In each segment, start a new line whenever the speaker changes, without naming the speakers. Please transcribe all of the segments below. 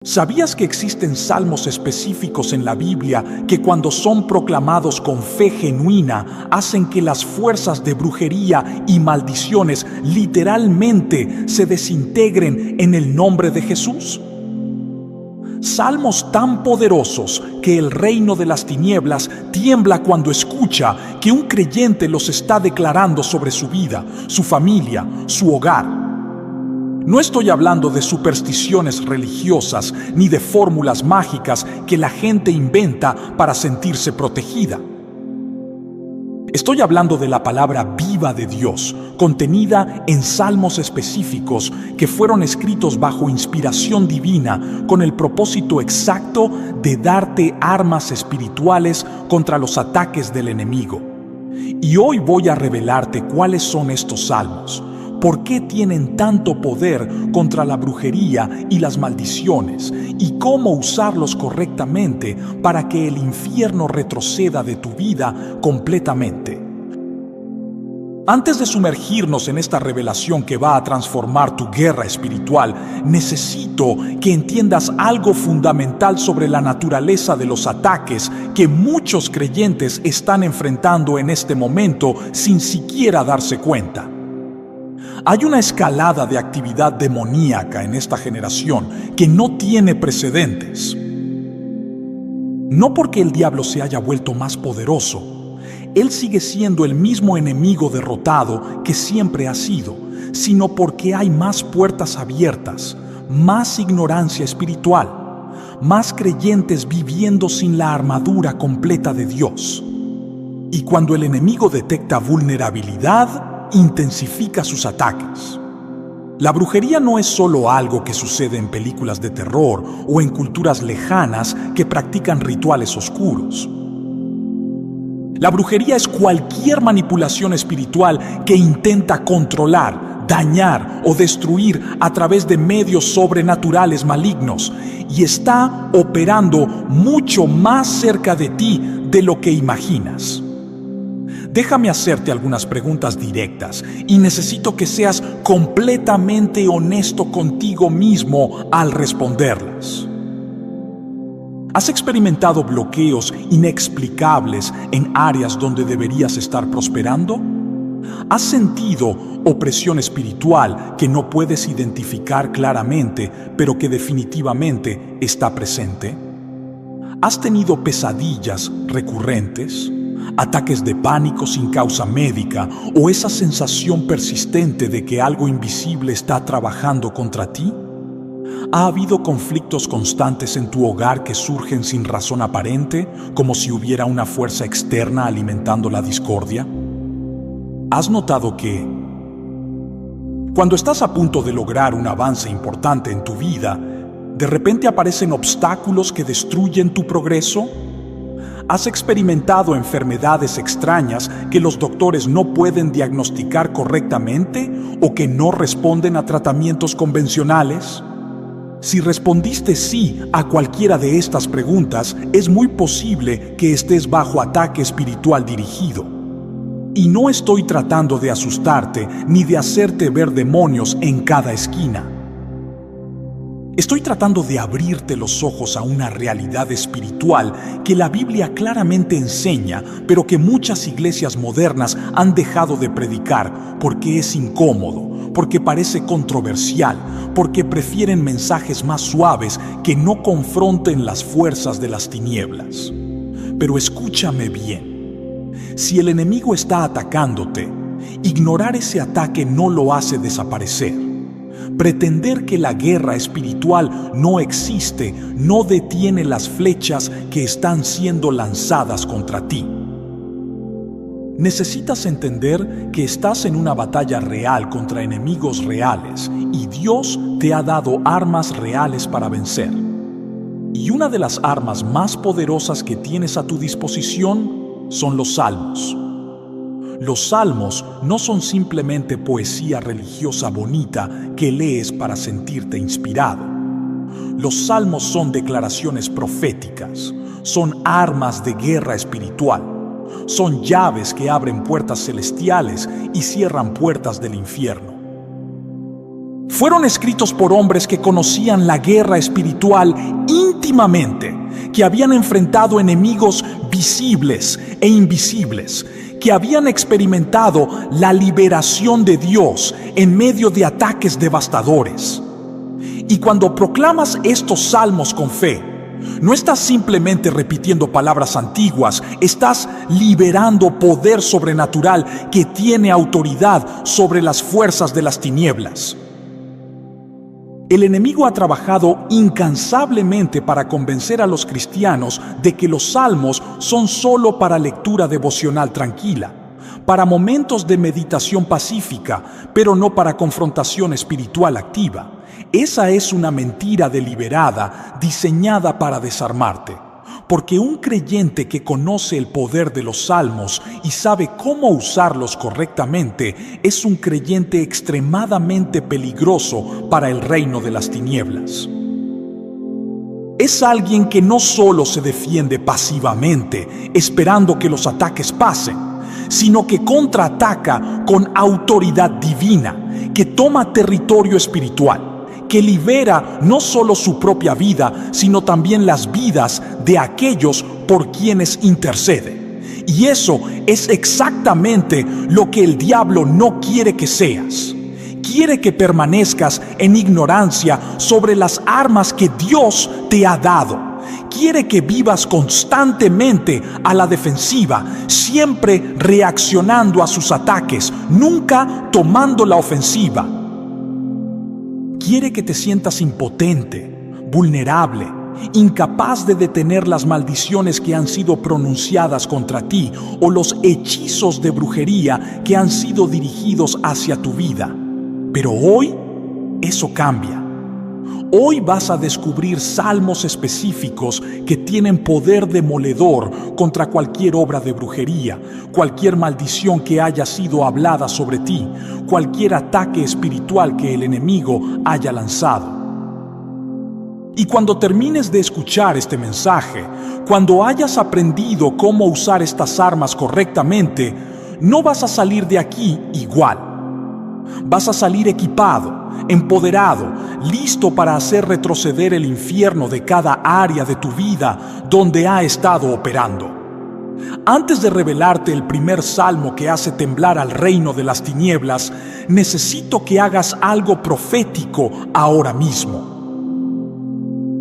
¿Sabías que existen salmos específicos en la Biblia que cuando son proclamados con fe genuina hacen que las fuerzas de brujería y maldiciones literalmente se desintegren en el nombre de Jesús? Salmos tan poderosos que el reino de las tinieblas tiembla cuando escucha que un creyente los está declarando sobre su vida, su familia, su hogar. No estoy hablando de supersticiones religiosas ni de fórmulas mágicas que la gente inventa para sentirse protegida. Estoy hablando de la palabra viva de Dios, contenida en salmos específicos que fueron escritos bajo inspiración divina con el propósito exacto de darte armas espirituales contra los ataques del enemigo. Y hoy voy a revelarte cuáles son estos salmos. ¿Por qué tienen tanto poder contra la brujería y las maldiciones? ¿Y cómo usarlos correctamente para que el infierno retroceda de tu vida completamente? Antes de sumergirnos en esta revelación que va a transformar tu guerra espiritual, necesito que entiendas algo fundamental sobre la naturaleza de los ataques que muchos creyentes están enfrentando en este momento sin siquiera darse cuenta. Hay una escalada de actividad demoníaca en esta generación que no tiene precedentes. No porque el diablo se haya vuelto más poderoso, él sigue siendo el mismo enemigo derrotado que siempre ha sido, sino porque hay más puertas abiertas, más ignorancia espiritual, más creyentes viviendo sin la armadura completa de Dios. Y cuando el enemigo detecta vulnerabilidad, intensifica sus ataques. La brujería no es solo algo que sucede en películas de terror o en culturas lejanas que practican rituales oscuros. La brujería es cualquier manipulación espiritual que intenta controlar, dañar o destruir a través de medios sobrenaturales malignos y está operando mucho más cerca de ti de lo que imaginas. Déjame hacerte algunas preguntas directas y necesito que seas completamente honesto contigo mismo al responderlas. ¿Has experimentado bloqueos inexplicables en áreas donde deberías estar prosperando? ¿Has sentido opresión espiritual que no puedes identificar claramente, pero que definitivamente está presente? ¿Has tenido pesadillas recurrentes? ¿Ataques de pánico sin causa médica o esa sensación persistente de que algo invisible está trabajando contra ti? ¿Ha habido conflictos constantes en tu hogar que surgen sin razón aparente, como si hubiera una fuerza externa alimentando la discordia? ¿Has notado que, cuando estás a punto de lograr un avance importante en tu vida, de repente aparecen obstáculos que destruyen tu progreso? ¿Has experimentado enfermedades extrañas que los doctores no pueden diagnosticar correctamente o que no responden a tratamientos convencionales? Si respondiste sí a cualquiera de estas preguntas, es muy posible que estés bajo ataque espiritual dirigido. Y no estoy tratando de asustarte ni de hacerte ver demonios en cada esquina. Estoy tratando de abrirte los ojos a una realidad espiritual que la Biblia claramente enseña, pero que muchas iglesias modernas han dejado de predicar porque es incómodo, porque parece controversial, porque prefieren mensajes más suaves que no confronten las fuerzas de las tinieblas. Pero escúchame bien. Si el enemigo está atacándote, ignorar ese ataque no lo hace desaparecer. Pretender que la guerra espiritual no existe no detiene las flechas que están siendo lanzadas contra ti. Necesitas entender que estás en una batalla real contra enemigos reales y Dios te ha dado armas reales para vencer. Y una de las armas más poderosas que tienes a tu disposición son los salmos. Los salmos no son simplemente poesía religiosa bonita que lees para sentirte inspirado. Los salmos son declaraciones proféticas, son armas de guerra espiritual, son llaves que abren puertas celestiales y cierran puertas del infierno. Fueron escritos por hombres que conocían la guerra espiritual íntimamente, que habían enfrentado enemigos visibles e invisibles, que habían experimentado la liberación de Dios en medio de ataques devastadores. Y cuando proclamas estos salmos con fe, no estás simplemente repitiendo palabras antiguas, estás liberando poder sobrenatural que tiene autoridad sobre las fuerzas de las tinieblas. El enemigo ha trabajado incansablemente para convencer a los cristianos de que los salmos son solo para lectura devocional tranquila, para momentos de meditación pacífica, pero no para confrontación espiritual activa. Esa es una mentira deliberada, diseñada para desarmarte. Porque un creyente que conoce el poder de los salmos y sabe cómo usarlos correctamente es un creyente extremadamente peligroso para el reino de las tinieblas. Es alguien que no solo se defiende pasivamente, esperando que los ataques pasen, sino que contraataca con autoridad divina, que toma territorio espiritual, que libera no solo su propia vida, sino también las vidas de aquellos por quienes intercede. Y eso es exactamente lo que el diablo no quiere que seas. Quiere que permanezcas en ignorancia sobre las armas que Dios te ha dado. Quiere que vivas constantemente a la defensiva, siempre reaccionando a sus ataques, nunca tomando la ofensiva. Quiere que te sientas impotente, vulnerable, incapaz de detener las maldiciones que han sido pronunciadas contra ti o los hechizos de brujería que han sido dirigidos hacia tu vida. Pero hoy, eso cambia. Hoy vas a descubrir salmos específicos que tienen poder demoledor contra cualquier obra de brujería, cualquier maldición que haya sido hablada sobre ti, cualquier ataque espiritual que el enemigo haya lanzado. Y cuando termines de escuchar este mensaje, cuando hayas aprendido cómo usar estas armas correctamente, no vas a salir de aquí igual. Vas a salir equipado, empoderado, listo para hacer retroceder el infierno de cada área de tu vida donde ha estado operando. Antes de revelarte el primer salmo que hace temblar al reino de las tinieblas, necesito que hagas algo profético ahora mismo.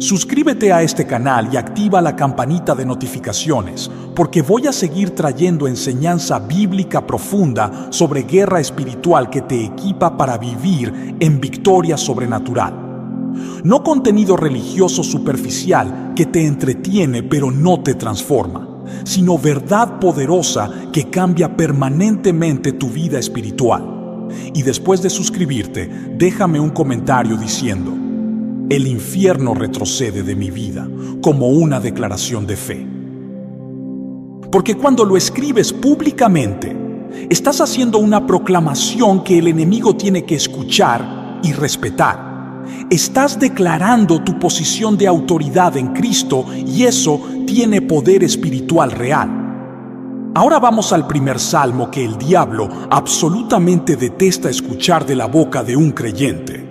Suscríbete a este canal y activa la campanita de notificaciones, porque voy a seguir trayendo enseñanza bíblica profunda sobre guerra espiritual que te equipa para vivir en victoria sobrenatural. No contenido religioso superficial que te entretiene pero no te transforma, sino verdad poderosa que cambia permanentemente tu vida espiritual. Y después de suscribirte, déjame un comentario diciendo: el infierno retrocede de mi vida, como una declaración de fe. Porque cuando lo escribes públicamente, estás haciendo una proclamación que el enemigo tiene que escuchar y respetar. Estás declarando tu posición de autoridad en Cristo y eso tiene poder espiritual real. Ahora vamos al primer salmo que el diablo absolutamente detesta escuchar de la boca de un creyente.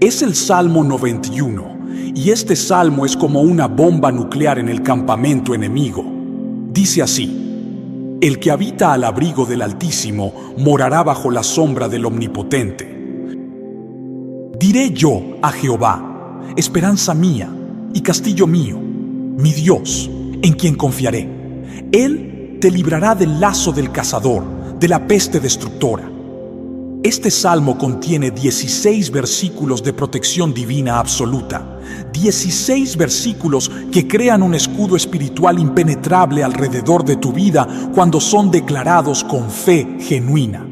Es el Salmo 91, y este salmo es como una bomba nuclear en el campamento enemigo. Dice así: el que habita al abrigo del Altísimo morará bajo la sombra del Omnipotente. Diré yo a Jehová, esperanza mía y castillo mío, mi Dios, en quien confiaré. Él te librará del lazo del cazador, de la peste destructora. Este salmo contiene 16 versículos de protección divina absoluta, 16 versículos que crean un escudo espiritual impenetrable alrededor de tu vida cuando son declarados con fe genuina.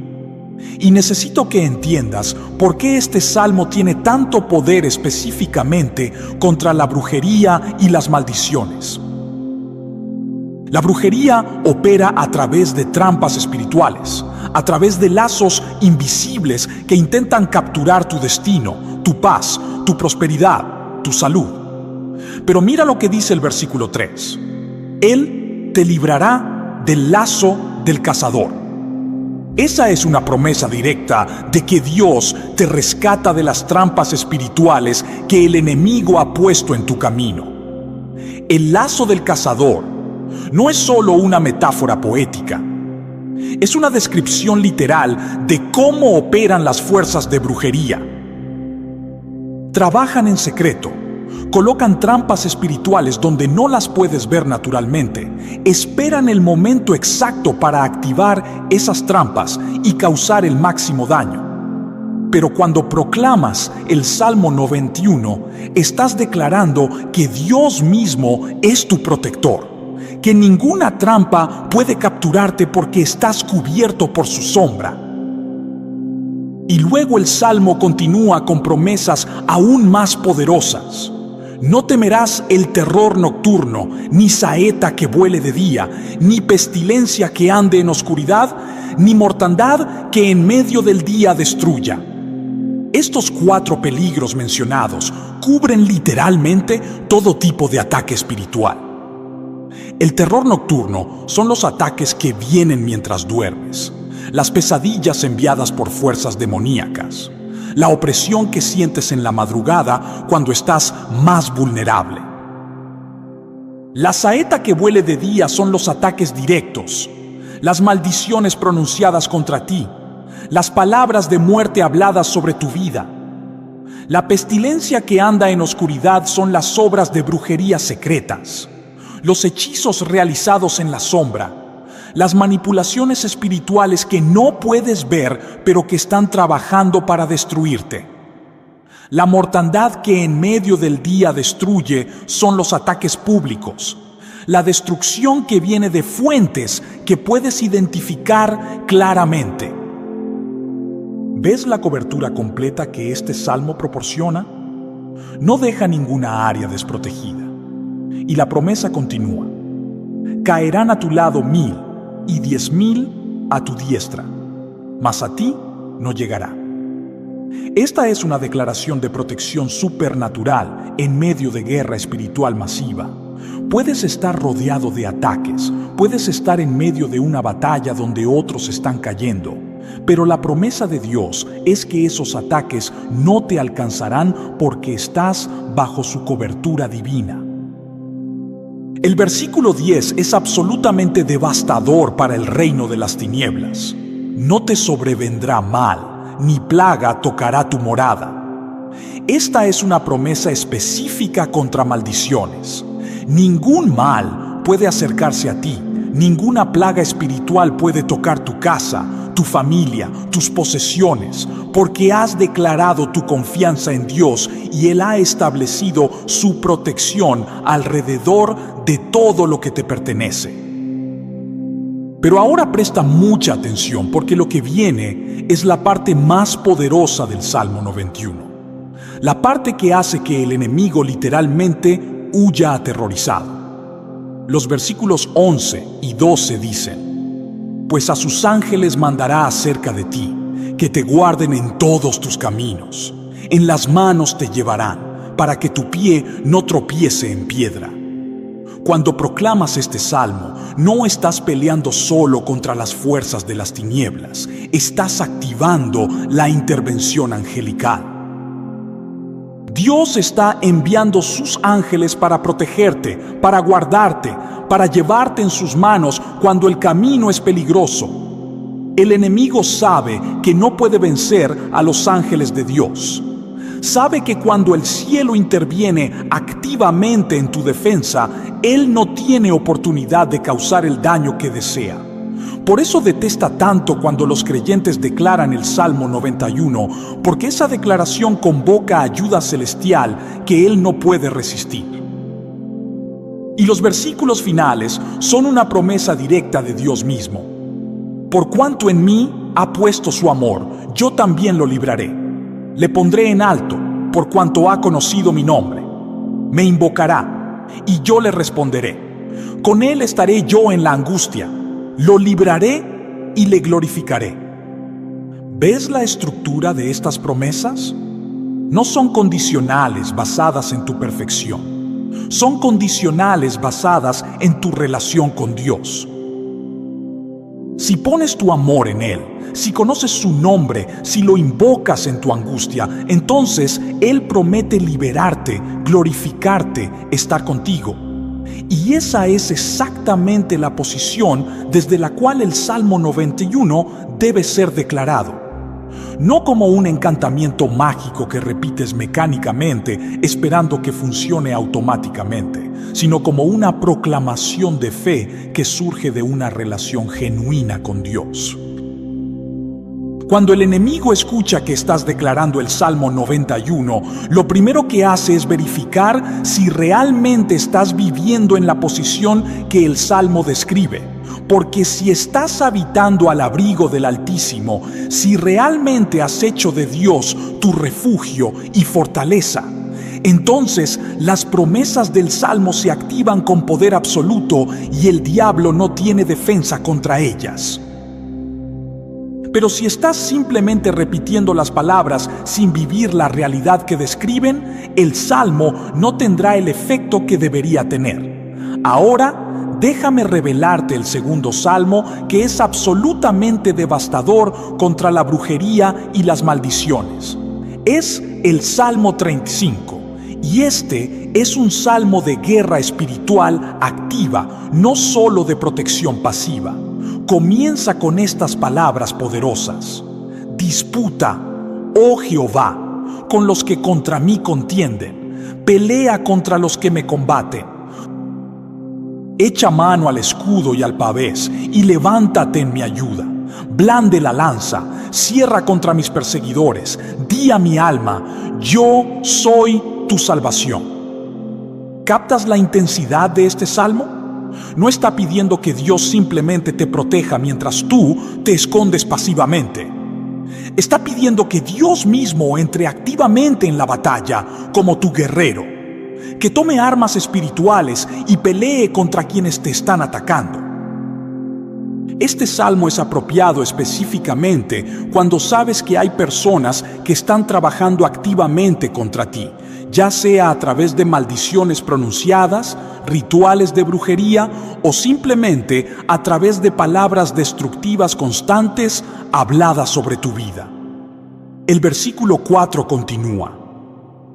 Y necesito que entiendas por qué este salmo tiene tanto poder específicamente contra la brujería y las maldiciones. La brujería opera a través de trampas espirituales, a través de lazos invisibles que intentan capturar tu destino, tu paz, tu prosperidad, tu salud. Pero mira lo que dice el versículo 3. Él te librará del lazo del cazador. Esa es una promesa directa de que Dios te rescata de las trampas espirituales que el enemigo ha puesto en tu camino. El lazo del cazador no es solo una metáfora poética. Es una descripción literal de cómo operan las fuerzas de brujería. Trabajan en secreto, colocan trampas espirituales donde no las puedes ver naturalmente, esperan el momento exacto para activar esas trampas y causar el máximo daño. Pero cuando proclamas el Salmo 91, estás declarando que Dios mismo es tu protector, que ninguna trampa puede capturarte porque estás cubierto por su sombra. Y luego el Salmo continúa con promesas aún más poderosas. No temerás el terror nocturno, ni saeta que vuele de día, ni pestilencia que ande en oscuridad, ni mortandad que en medio del día destruya. Estos 4 peligros mencionados cubren literalmente todo tipo de ataque espiritual. El terror nocturno son los ataques que vienen mientras duermes, las pesadillas enviadas por fuerzas demoníacas, la opresión que sientes en la madrugada cuando estás más vulnerable. La saeta que vuele de día son los ataques directos, las maldiciones pronunciadas contra ti, las palabras de muerte habladas sobre tu vida. La pestilencia que anda en oscuridad son las obras de brujería secretas, los hechizos realizados en la sombra, las manipulaciones espirituales que no puedes ver, pero que están trabajando para destruirte. La mortandad que en medio del día destruye son los ataques públicos, la destrucción que viene de fuentes que puedes identificar claramente. ¿Ves la cobertura completa que este salmo proporciona? No deja ninguna área desprotegida. Y la promesa continúa: caerán a tu lado 1000 y 10,000 a tu diestra, mas a ti no llegará. Esta es una declaración de protección supernatural en medio de guerra espiritual masiva. Puedes estar rodeado de ataques, puedes estar en medio de una batalla donde otros están cayendo, pero la promesa de Dios es que esos ataques no te alcanzarán porque estás bajo su cobertura divina. El versículo 10 es absolutamente devastador para el reino de las tinieblas. No te sobrevendrá mal, ni plaga tocará tu morada. Esta es una promesa específica contra maldiciones. Ningún mal puede acercarse a ti, ninguna plaga espiritual puede tocar tu casa, tu familia, tus posesiones, porque has declarado tu confianza en Dios y Él ha establecido su protección alrededor de todo lo que te pertenece. Pero ahora presta mucha atención porque lo que viene es la parte más poderosa del Salmo 91, la parte que hace que el enemigo literalmente huya aterrorizado. Los versículos 11 y 12 dicen: pues a sus ángeles mandará acerca de ti, que te guarden en todos tus caminos. En las manos te llevarán, para que tu pie no tropiece en piedra. Cuando proclamas este salmo, no estás peleando solo contra las fuerzas de las tinieblas, estás activando la intervención angelical. Dios está enviando sus ángeles para protegerte, para guardarte, para llevarte en sus manos cuando el camino es peligroso. El enemigo sabe que no puede vencer a los ángeles de Dios. Sabe que cuando el cielo interviene activamente en tu defensa, Él no tiene oportunidad de causar el daño que desea. Por eso detesta tanto cuando los creyentes declaran el Salmo 91, porque esa declaración convoca ayuda celestial que Él no puede resistir. Y los versículos finales son una promesa directa de Dios mismo. Por cuanto en mí ha puesto su amor, yo también lo libraré. Le pondré en alto, por cuanto ha conocido mi nombre. Me invocará, y yo le responderé. Con él estaré yo en la angustia. Lo libraré y le glorificaré. ¿Ves la estructura de estas promesas? No son condicionales basadas en tu perfección. Son condicionales basadas en tu relación con Dios. Si pones tu amor en Él, si conoces su nombre, si lo invocas en tu angustia, entonces Él promete liberarte, glorificarte, estar contigo. Y esa es exactamente la posición desde la cual el Salmo 91 debe ser declarado. No como un encantamiento mágico que repites mecánicamente esperando que funcione automáticamente, sino como una proclamación de fe que surge de una relación genuina con Dios. Cuando el enemigo escucha que estás declarando el Salmo 91, lo primero que hace es verificar si realmente estás viviendo en la posición que el Salmo describe. Porque si estás habitando al abrigo del Altísimo, si realmente has hecho de Dios tu refugio y fortaleza, entonces las promesas del Salmo se activan con poder absoluto y el diablo no tiene defensa contra ellas. Pero si estás simplemente repitiendo las palabras sin vivir la realidad que describen, el Salmo no tendrá el efecto que debería tener. Ahora, déjame revelarte el segundo Salmo, que es absolutamente devastador contra la brujería y las maldiciones. Es el Salmo 35, y este es un salmo de guerra espiritual activa, no solo de protección pasiva. Comienza con estas palabras poderosas: disputa, oh Jehová, con los que contra mí contienden, pelea contra los que me combaten. Echa mano al escudo y al pavés, y levántate en mi ayuda. Blande la lanza, cierra contra mis perseguidores. Di a mi alma: yo soy tu salvación. ¿Captas la intensidad de este salmo? No está pidiendo que Dios simplemente te proteja mientras tú te escondes pasivamente. Está pidiendo que Dios mismo entre activamente en la batalla como tu guerrero, que tome armas espirituales y pelee contra quienes te están atacando. Este salmo es apropiado específicamente cuando sabes que hay personas que están trabajando activamente contra ti, ya sea a través de maldiciones pronunciadas, rituales de brujería o simplemente a través de palabras destructivas constantes habladas sobre tu vida. El versículo 4 continúa: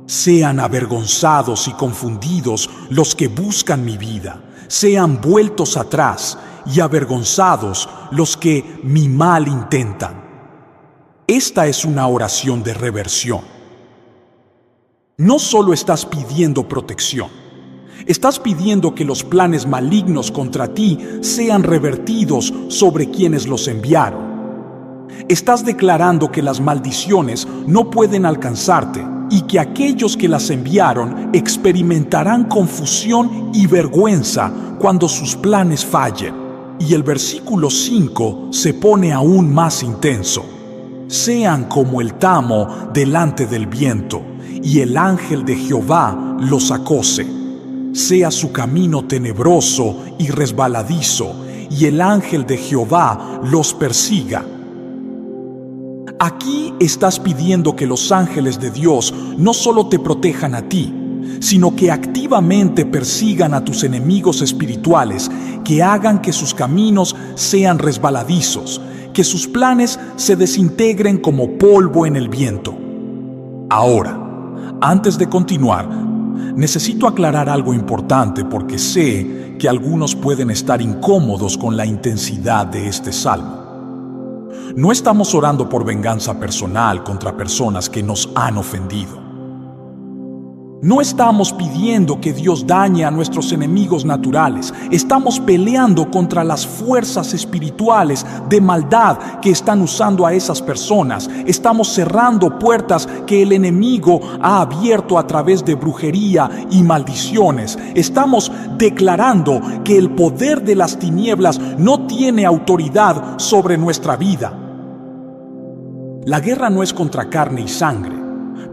sean avergonzados y confundidos los que buscan mi vida, sean vueltos atrás y avergonzados los que mi mal intentan. Esta es una oración de reversión. No solo estás pidiendo protección, estás pidiendo que los planes malignos contra ti sean revertidos sobre quienes los enviaron. Estás declarando que las maldiciones no pueden alcanzarte y que aquellos que las enviaron experimentarán confusión y vergüenza cuando sus planes fallen. Y el versículo 5 se pone aún más intenso: sean como el tamo delante del viento, y el ángel de Jehová los acose. Sea su camino tenebroso y resbaladizo, y el ángel de Jehová los persiga. Aquí estás pidiendo que los ángeles de Dios no solo te protejan a ti, sino que activamente persigan a tus enemigos espirituales, que hagan que sus caminos sean resbaladizos, que sus planes se desintegren como polvo en el viento. Ahora, antes de continuar, necesito aclarar algo importante porque sé que algunos pueden estar incómodos con la intensidad de este salmo. No estamos orando por venganza personal contra personas que nos han ofendido. No estamos pidiendo que Dios dañe a nuestros enemigos naturales. Estamos peleando contra las fuerzas espirituales de maldad que están usando a esas personas. Estamos cerrando puertas que el enemigo ha abierto a través de brujería y maldiciones. Estamos declarando que el poder de las tinieblas no tiene autoridad sobre nuestra vida. La guerra no es contra carne y sangre,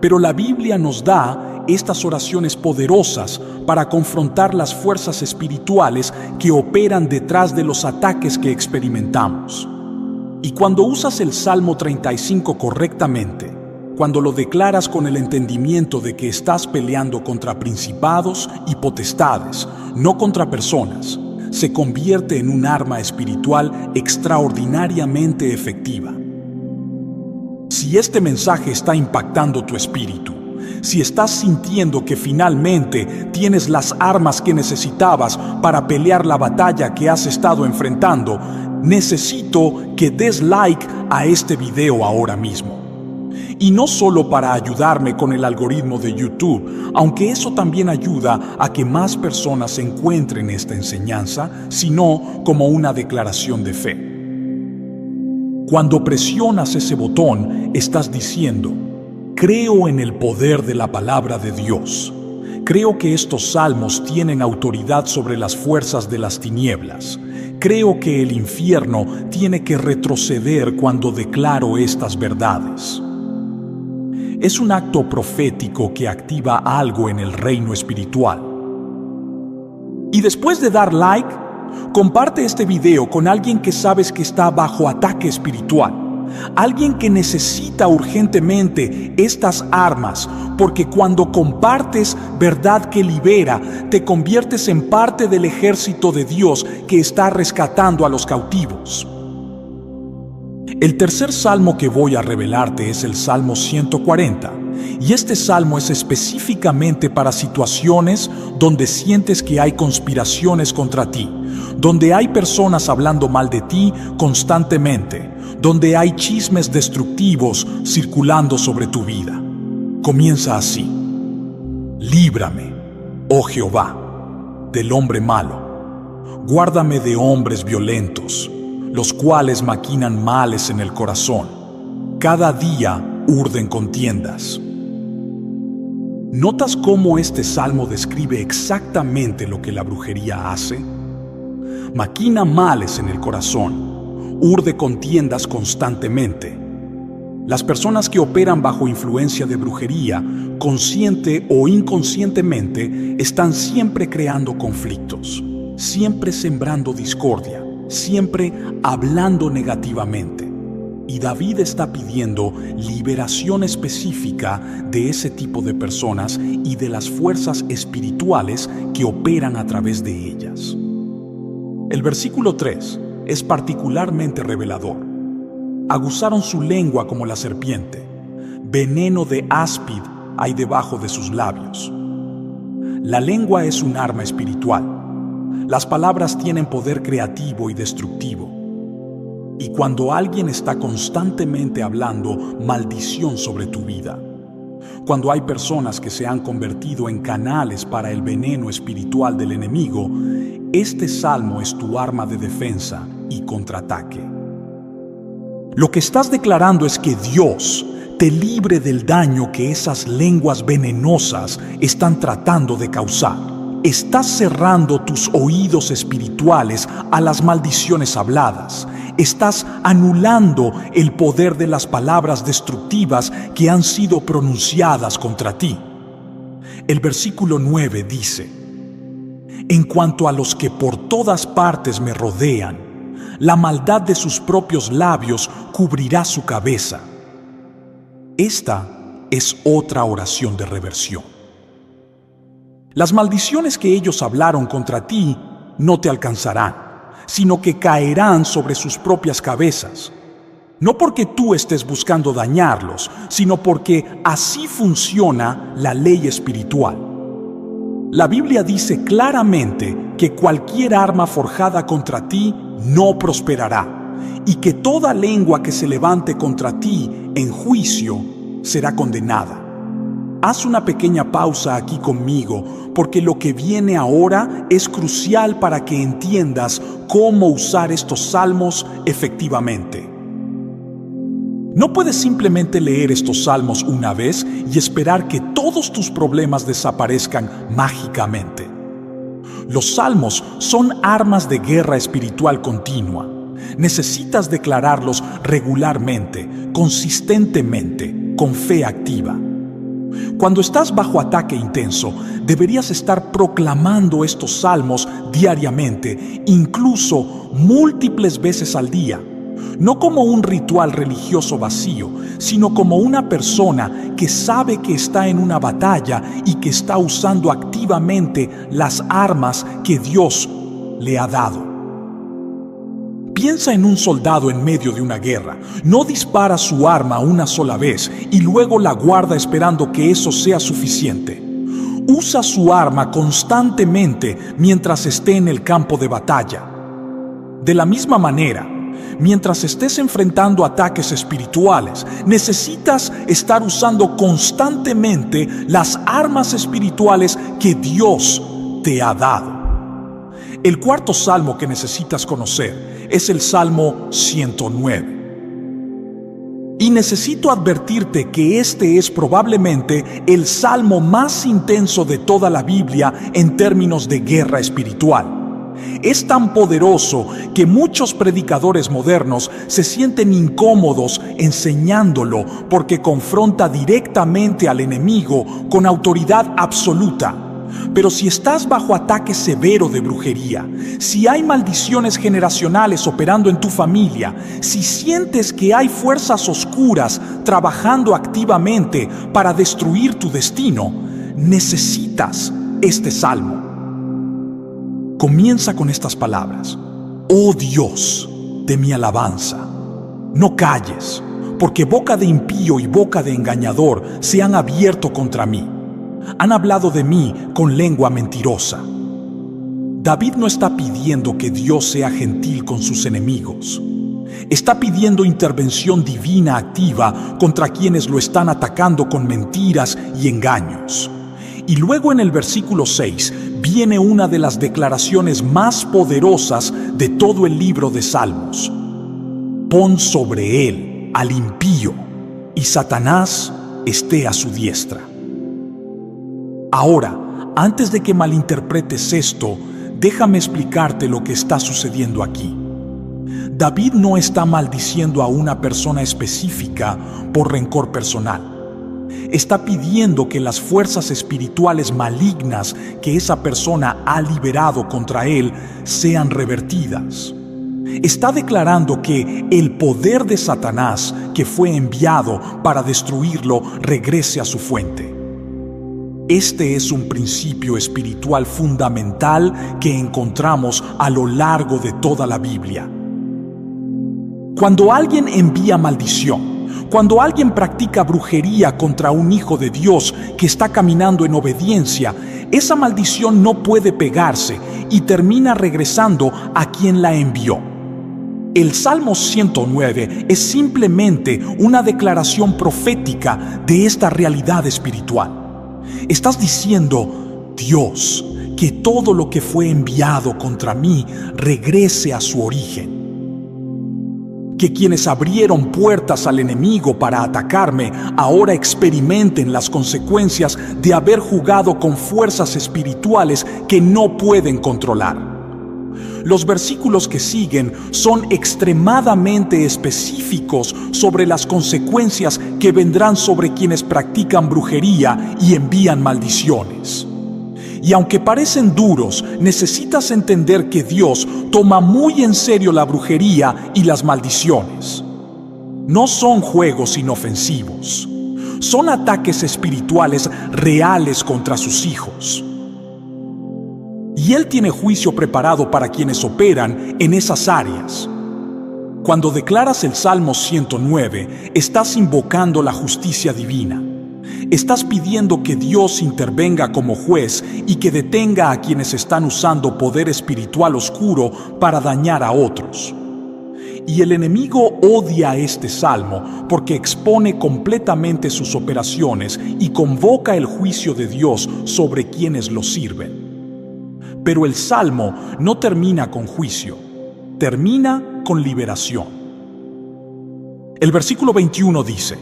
pero la Biblia nos da estas oraciones poderosas para confrontar las fuerzas espirituales que operan detrás de los ataques que experimentamos. Y cuando usas el Salmo 35 correctamente, cuando lo declaras con el entendimiento de que estás peleando contra principados y potestades, no contra personas, se convierte en un arma espiritual extraordinariamente efectiva. Si este mensaje está impactando tu espíritu, si estás sintiendo que finalmente tienes las armas que necesitabas para pelear la batalla que has estado enfrentando, necesito que des like a este video ahora mismo. Y no solo para ayudarme con el algoritmo de YouTube, aunque eso también ayuda a que más personas encuentren esta enseñanza, sino como una declaración de fe. Cuando presionas ese botón, estás diciendo: creo en el poder de la palabra de Dios. Creo que estos salmos tienen autoridad sobre las fuerzas de las tinieblas. Creo que el infierno tiene que retroceder cuando declaro estas verdades. Es un acto profético que activa algo en el reino espiritual. Y después de dar like, comparte este video con alguien que sabes que está bajo ataque espiritual. Alguien que necesita urgentemente estas armas, porque cuando compartes verdad que libera, te conviertes en parte del ejército de Dios que está rescatando a los cautivos. El tercer salmo que voy a revelarte es el Salmo 140, y este salmo es específicamente para situaciones donde sientes que hay conspiraciones contra ti, donde hay personas hablando mal de ti constantemente, donde hay chismes destructivos circulando sobre tu vida. Comienza así: líbrame, oh Jehová, del hombre malo. Guárdame de hombres violentos, los cuales maquinan males en el corazón. Cada día urden contiendas. ¿Notas cómo este salmo describe exactamente lo que la brujería hace? Maquina males en el corazón, urde contiendas constantemente. Las personas que operan bajo influencia de brujería, consciente o inconscientemente, están siempre creando conflictos, siempre sembrando discordia, siempre hablando negativamente. Y David está pidiendo liberación específica de ese tipo de personas y de las fuerzas espirituales que operan a través de ellas. El versículo 3 es particularmente revelador. Aguzaron su lengua como la serpiente, veneno de áspid hay debajo de sus labios. La lengua es un arma espiritual. Las palabras tienen poder creativo y destructivo. Y cuando alguien está constantemente hablando maldición sobre tu vida, cuando hay personas que se han convertido en canales para el veneno espiritual del enemigo, este salmo es tu arma de defensa y contraataque. Lo que estás declarando es que Dios te libre del daño que esas lenguas venenosas están tratando de causar. Estás cerrando tus oídos espirituales a las maldiciones habladas. Estás anulando el poder de las palabras destructivas que han sido pronunciadas contra ti. El versículo 9 dice: en cuanto a los que por todas partes me rodean, la maldad de sus propios labios cubrirá su cabeza. Esta es otra oración de reversión. Las maldiciones que ellos hablaron contra ti no te alcanzarán, sino que caerán sobre sus propias cabezas. No porque tú estés buscando dañarlos, sino porque así funciona la ley espiritual. La Biblia dice claramente que cualquier arma forjada contra ti no prosperará, y que toda lengua que se levante contra ti en juicio será condenada. Haz una pequeña pausa aquí conmigo, porque lo que viene ahora es crucial para que entiendas cómo usar estos salmos efectivamente. No puedes simplemente leer estos salmos una vez y esperar que todos tus problemas desaparezcan mágicamente. Los salmos son armas de guerra espiritual continua. Necesitas declararlos regularmente, consistentemente, con fe activa. Cuando estás bajo ataque intenso, deberías estar proclamando estos salmos diariamente, incluso múltiples veces al día. No como un ritual religioso vacío, sino como una persona que sabe que está en una batalla y que está usando activamente las armas que Dios le ha dado. Piensa en un soldado en medio de una guerra. No dispara su arma una sola vez y luego la guarda esperando que eso sea suficiente. Usa su arma constantemente mientras esté en el campo de batalla. De la misma manera, mientras estés enfrentando ataques espirituales, necesitas estar usando constantemente las armas espirituales que Dios te ha dado. El cuarto salmo que necesitas conocer es el Salmo 109. Y necesito advertirte que este es probablemente el salmo más intenso de toda la Biblia en términos de guerra espiritual. Es tan poderoso que muchos predicadores modernos se sienten incómodos enseñándolo porque confronta directamente al enemigo con autoridad absoluta. Pero si estás bajo ataque severo de brujería, si hay maldiciones generacionales operando en tu familia, si sientes que hay fuerzas oscuras trabajando activamente para destruir tu destino, necesitas este salmo. Comienza con estas palabras: Oh Dios de mi alabanza, no calles, porque boca de impío y boca de engañador se han abierto contra mí. Han hablado de mí con lengua mentirosa. David no está pidiendo que Dios sea gentil con sus enemigos. Está pidiendo intervención divina activa contra quienes lo están atacando con mentiras y engaños. Y luego en el versículo 6 viene una de las declaraciones más poderosas de todo el libro de Salmos. Pon sobre él al impío, y Satanás esté a su diestra. Ahora, antes de que malinterpretes esto, déjame explicarte lo que está sucediendo aquí. David no está maldiciendo a una persona específica por rencor personal. Está pidiendo que las fuerzas espirituales malignas que esa persona ha liberado contra él sean revertidas. Está declarando que el poder de Satanás que fue enviado para destruirlo regrese a su fuente. Este es un principio espiritual fundamental que encontramos a lo largo de toda la Biblia. Cuando alguien envía maldición, cuando alguien practica brujería contra un hijo de Dios que está caminando en obediencia, esa maldición no puede pegarse y termina regresando a quien la envió. El Salmo 109 es simplemente una declaración profética de esta realidad espiritual. Estás diciendo: Dios, que todo lo que fue enviado contra mí regrese a su origen. Que quienes abrieron puertas al enemigo para atacarme ahora experimenten las consecuencias de haber jugado con fuerzas espirituales que no pueden controlar. Los versículos que siguen son extremadamente específicos sobre las consecuencias que vendrán sobre quienes practican brujería y envían maldiciones. Y aunque parecen duros, necesitas entender que Dios toma muy en serio la brujería y las maldiciones. No son juegos inofensivos, son ataques espirituales reales contra sus hijos. Y Él tiene juicio preparado para quienes operan en esas áreas. Cuando declaras el Salmo 109, estás invocando la justicia divina. Estás pidiendo que Dios intervenga como juez y que detenga a quienes están usando poder espiritual oscuro para dañar a otros. Y el enemigo odia este salmo porque expone completamente sus operaciones y convoca el juicio de Dios sobre quienes lo sirven. Pero el salmo no termina con juicio, termina con liberación. El versículo 21 dice: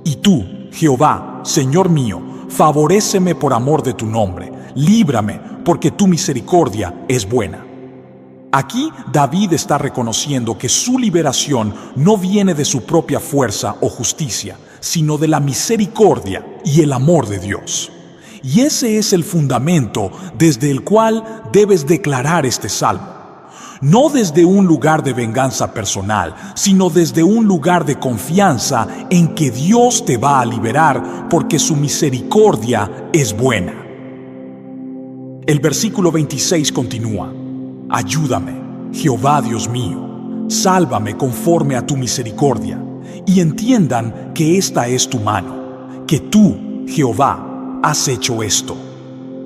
Y tú, Jehová, Señor mío, favoréceme por amor de tu nombre, líbrame, porque tu misericordia es buena. Aquí David está reconociendo que su liberación no viene de su propia fuerza o justicia, sino de la misericordia y el amor de Dios. Y ese es el fundamento desde el cual debes declarar este salmo. No desde un lugar de venganza personal, sino desde un lugar de confianza en que Dios te va a liberar porque su misericordia es buena. El versículo 26 continúa: Ayúdame, Jehová Dios mío, sálvame conforme a tu misericordia, y entiendan que esta es tu mano, que tú, Jehová, has hecho esto.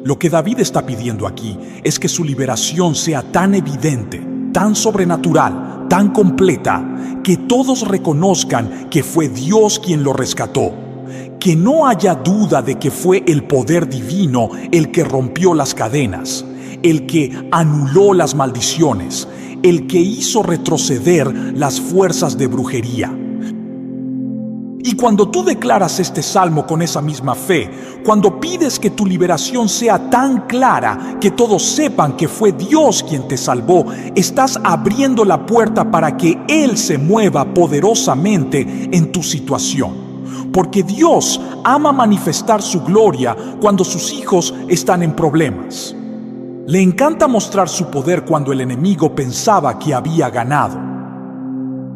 Lo que David está pidiendo aquí es que su liberación sea tan evidente, tan sobrenatural, tan completa, que todos reconozcan que fue Dios quien lo rescató. Que no haya duda de que fue el poder divino el que rompió las cadenas, el que anuló las maldiciones, el que hizo retroceder las fuerzas de brujería. Y cuando tú declaras este salmo con esa misma fe, cuando pides que tu liberación sea tan clara que todos sepan que fue Dios quien te salvó, estás abriendo la puerta para que Él se mueva poderosamente en tu situación. Porque Dios ama manifestar su gloria cuando sus hijos están en problemas. Le encanta mostrar su poder cuando el enemigo pensaba que había ganado.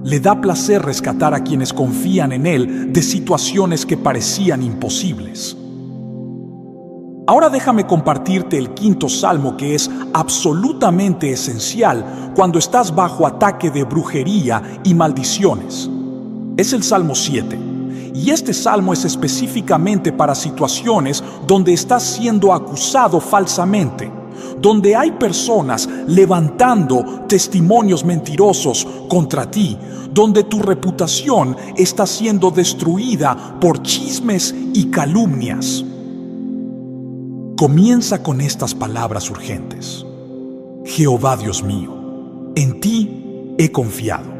Le da placer rescatar a quienes confían en Él de situaciones que parecían imposibles. Ahora déjame compartirte el quinto salmo que es absolutamente esencial cuando estás bajo ataque de brujería y maldiciones. Es el Salmo 7. Y este salmo es específicamente para situaciones donde estás siendo acusado falsamente, donde hay personas levantando testimonios mentirosos contra ti, donde tu reputación está siendo destruida por chismes y calumnias. Comienza con estas palabras urgentes. Jehová Dios mío, en ti he confiado.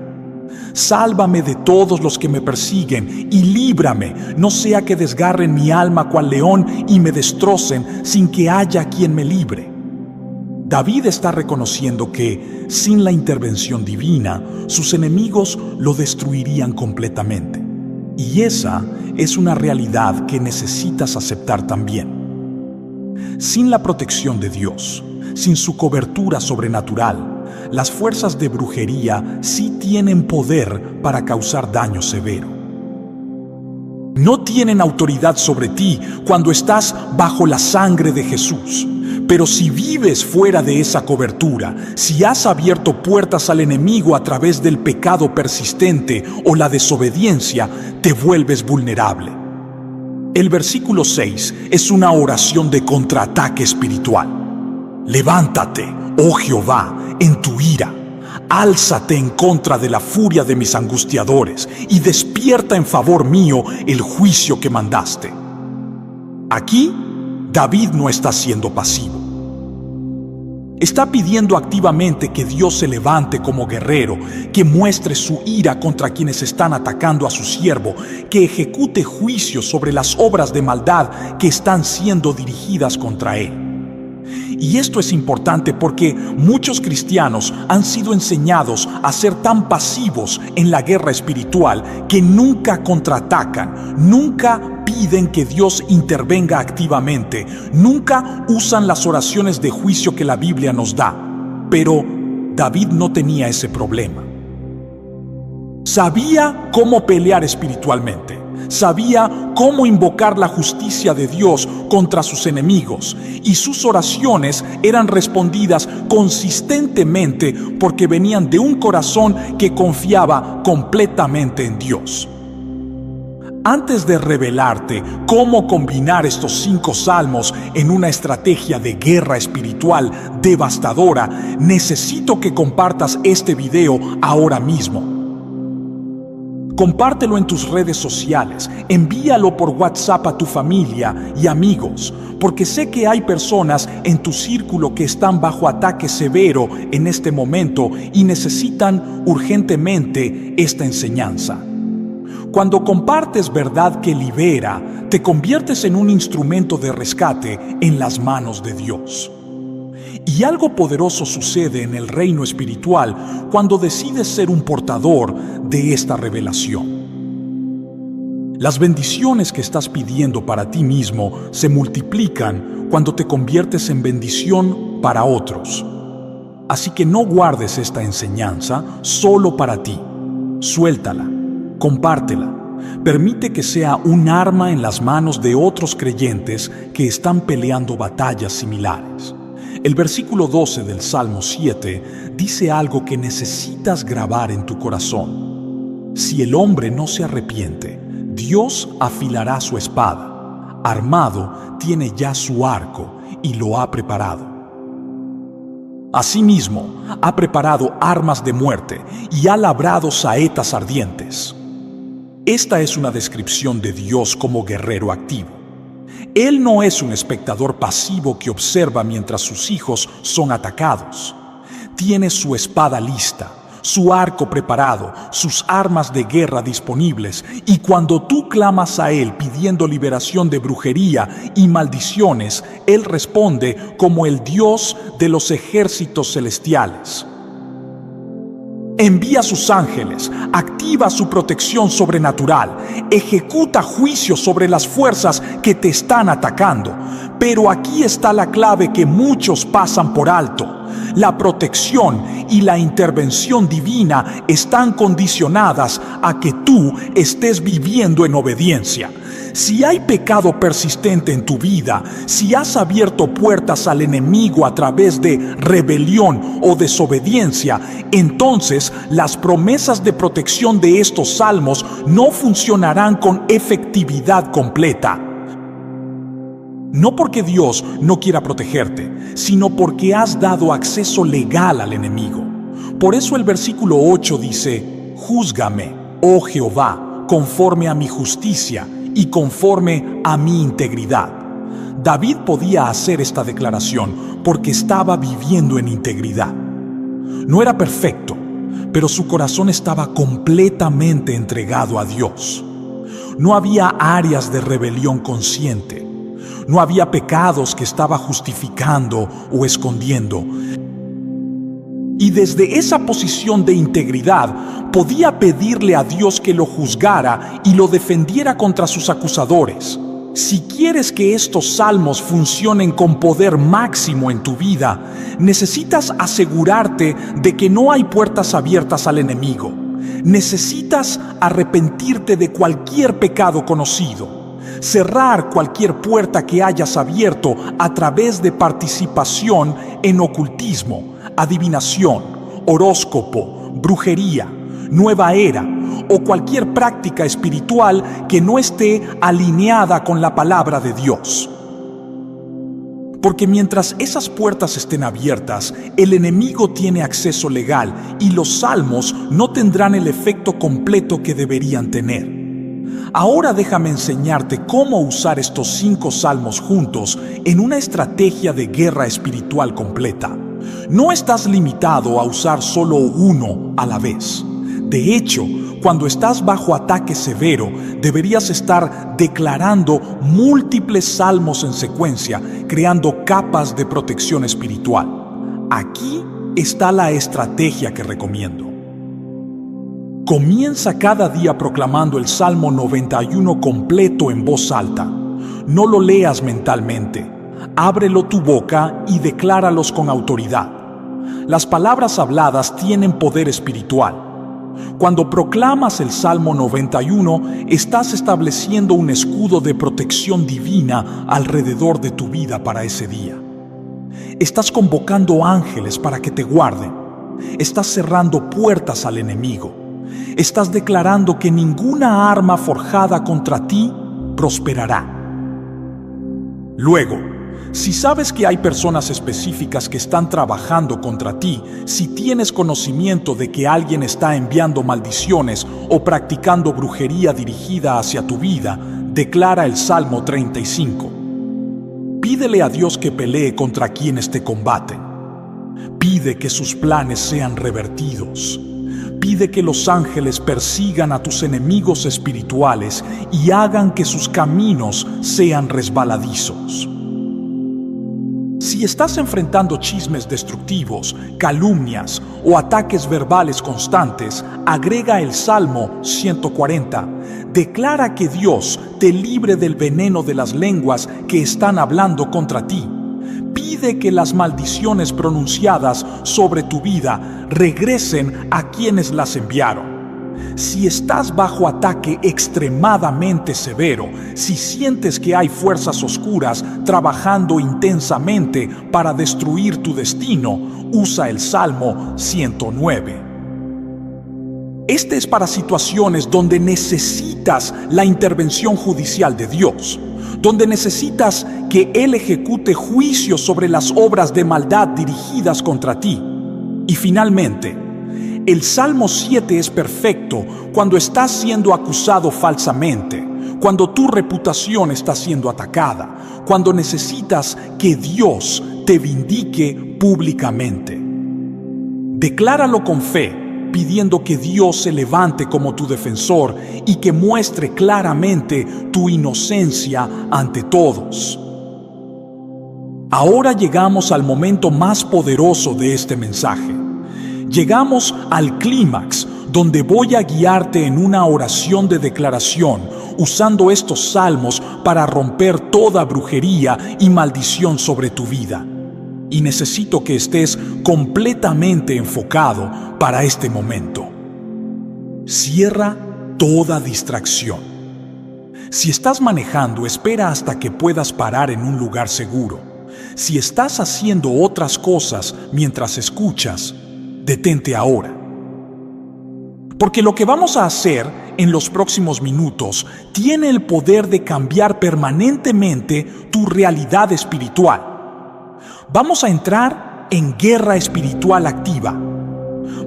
Sálvame de todos los que me persiguen y líbrame, no sea que desgarren mi alma cual león y me destrocen sin que haya quien me libre. David está reconociendo que, sin la intervención divina, sus enemigos lo destruirían completamente. Y esa es una realidad que necesitas aceptar también. Sin la protección de Dios, sin su cobertura sobrenatural, las fuerzas de brujería sí tienen poder para causar daño severo. No tienen autoridad sobre ti cuando estás bajo la sangre de Jesús. Pero si vives fuera de esa cobertura, si has abierto puertas al enemigo a través del pecado persistente o la desobediencia, te vuelves vulnerable. El versículo 6 es una oración de contraataque espiritual. Levántate, oh Jehová, en tu ira. Álzate en contra de la furia de mis angustiadores y despierta en favor mío el juicio que mandaste. Aquí, David no está siendo pasivo. Está pidiendo activamente que Dios se levante como guerrero, que muestre su ira contra quienes están atacando a su siervo, que ejecute juicio sobre las obras de maldad que están siendo dirigidas contra él. Y esto es importante porque muchos cristianos han sido enseñados a ser tan pasivos en la guerra espiritual que nunca contraatacan, nunca piden que Dios intervenga activamente, nunca usan las oraciones de juicio que la Biblia nos da. Pero David no tenía ese problema. Sabía cómo pelear espiritualmente. Sabía cómo invocar la justicia de Dios contra sus enemigos, y sus oraciones eran respondidas consistentemente porque venían de un corazón que confiaba completamente en Dios. Antes de revelarte cómo combinar estos 5 salmos en una estrategia de guerra espiritual devastadora, necesito que compartas este video ahora mismo. Compártelo en tus redes sociales, envíalo por WhatsApp a tu familia y amigos, porque sé que hay personas en tu círculo que están bajo ataque severo en este momento y necesitan urgentemente esta enseñanza. Cuando compartes verdad que libera, te conviertes en un instrumento de rescate en las manos de Dios. Y algo poderoso sucede en el reino espiritual cuando decides ser un portador de esta revelación. Las bendiciones que estás pidiendo para ti mismo se multiplican cuando te conviertes en bendición para otros. Así que no guardes esta enseñanza solo para ti. Suéltala, compártela. Permite que sea un arma en las manos de otros creyentes que están peleando batallas similares. El versículo 12 del Salmo 7 dice algo que necesitas grabar en tu corazón. Si el hombre no se arrepiente, Dios afilará su espada. Armado tiene ya su arco y lo ha preparado. Asimismo, ha preparado armas de muerte y ha labrado saetas ardientes. Esta es una descripción de Dios como guerrero activo. Él no es un espectador pasivo que observa mientras sus hijos son atacados. Tiene su espada lista, su arco preparado, sus armas de guerra disponibles, y cuando tú clamas a Él pidiendo liberación de brujería y maldiciones, Él responde como el Dios de los ejércitos celestiales. Envía sus ángeles, activa su protección sobrenatural, ejecuta juicio sobre las fuerzas que te están atacando. Pero aquí está la clave que muchos pasan por alto. La protección y la intervención divina están condicionadas a que tú estés viviendo en obediencia. Si hay pecado persistente en tu vida, si has abierto puertas al enemigo a través de rebelión o desobediencia, entonces las promesas de protección de estos salmos no funcionarán con efectividad completa. No porque Dios no quiera protegerte, sino porque has dado acceso legal al enemigo. Por eso el versículo 8 dice: Júzgame, oh Jehová, conforme a mi justicia y conforme a mi integridad. David podía hacer esta declaración porque estaba viviendo en integridad. No era perfecto, pero su corazón estaba completamente entregado a Dios. No había áreas de rebelión consciente. No había pecados que estaba justificando o escondiendo. Y desde esa posición de integridad podía pedirle a Dios que lo juzgara y lo defendiera contra sus acusadores. Si quieres que estos salmos funcionen con poder máximo en tu vida, necesitas asegurarte de que no hay puertas abiertas al enemigo. Necesitas arrepentirte de cualquier pecado conocido. Cerrar cualquier puerta que hayas abierto a través de participación en ocultismo, adivinación, horóscopo, brujería, nueva era o cualquier práctica espiritual que no esté alineada con la palabra de Dios. Porque mientras esas puertas estén abiertas, el enemigo tiene acceso legal y los salmos no tendrán el efecto completo que deberían tener. Ahora déjame enseñarte cómo usar estos 5 salmos juntos en una estrategia de guerra espiritual completa. No estás limitado a usar solo uno a la vez. De hecho, cuando estás bajo ataque severo, deberías estar declarando múltiples salmos en secuencia, creando capas de protección espiritual. Aquí está la estrategia que recomiendo. Comienza cada día proclamando el Salmo 91 completo en voz alta. No lo leas mentalmente. Ábrelo tu boca y decláralos con autoridad. Las palabras habladas tienen poder espiritual. Cuando proclamas el Salmo 91, estás estableciendo un escudo de protección divina alrededor de tu vida para ese día. Estás convocando ángeles para que te guarden. Estás cerrando puertas al enemigo. Estás declarando que ninguna arma forjada contra ti prosperará. Luego, si sabes que hay personas específicas que están trabajando contra ti, si tienes conocimiento de que alguien está enviando maldiciones o practicando brujería dirigida hacia tu vida, declara el Salmo 35. Pídele a Dios que pelee contra quienes te combaten. Pide que sus planes sean revertidos. Pide que los ángeles persigan a tus enemigos espirituales y hagan que sus caminos sean resbaladizos. Si estás enfrentando chismes destructivos, calumnias o ataques verbales constantes, agrega el Salmo 140. Declara que Dios te libre del veneno de las lenguas que están hablando contra ti. Pide que las maldiciones pronunciadas sobre tu vida regresen a quienes las enviaron. Si estás bajo ataque extremadamente severo, si sientes que hay fuerzas oscuras trabajando intensamente para destruir tu destino, usa el Salmo 109. Este es para situaciones donde necesitas la intervención judicial de Dios, donde necesitas que Él ejecute juicio sobre las obras de maldad dirigidas contra ti. Y finalmente, el Salmo 7 es perfecto cuando estás siendo acusado falsamente, cuando tu reputación está siendo atacada, cuando necesitas que Dios te vindique públicamente. Decláralo con fe, pidiendo que Dios se levante como tu defensor y que muestre claramente tu inocencia ante todos. Ahora llegamos al momento más poderoso de este mensaje. Llegamos al clímax, donde voy a guiarte en una oración de declaración, usando estos salmos para romper toda brujería y maldición sobre tu vida. Y necesito que estés completamente enfocado para este momento. Cierra toda distracción. Si estás manejando, espera hasta que puedas parar en un lugar seguro. Si estás haciendo otras cosas mientras escuchas, detente ahora. Porque lo que vamos a hacer en los próximos minutos tiene el poder de cambiar permanentemente tu realidad espiritual. Vamos a entrar en guerra espiritual activa.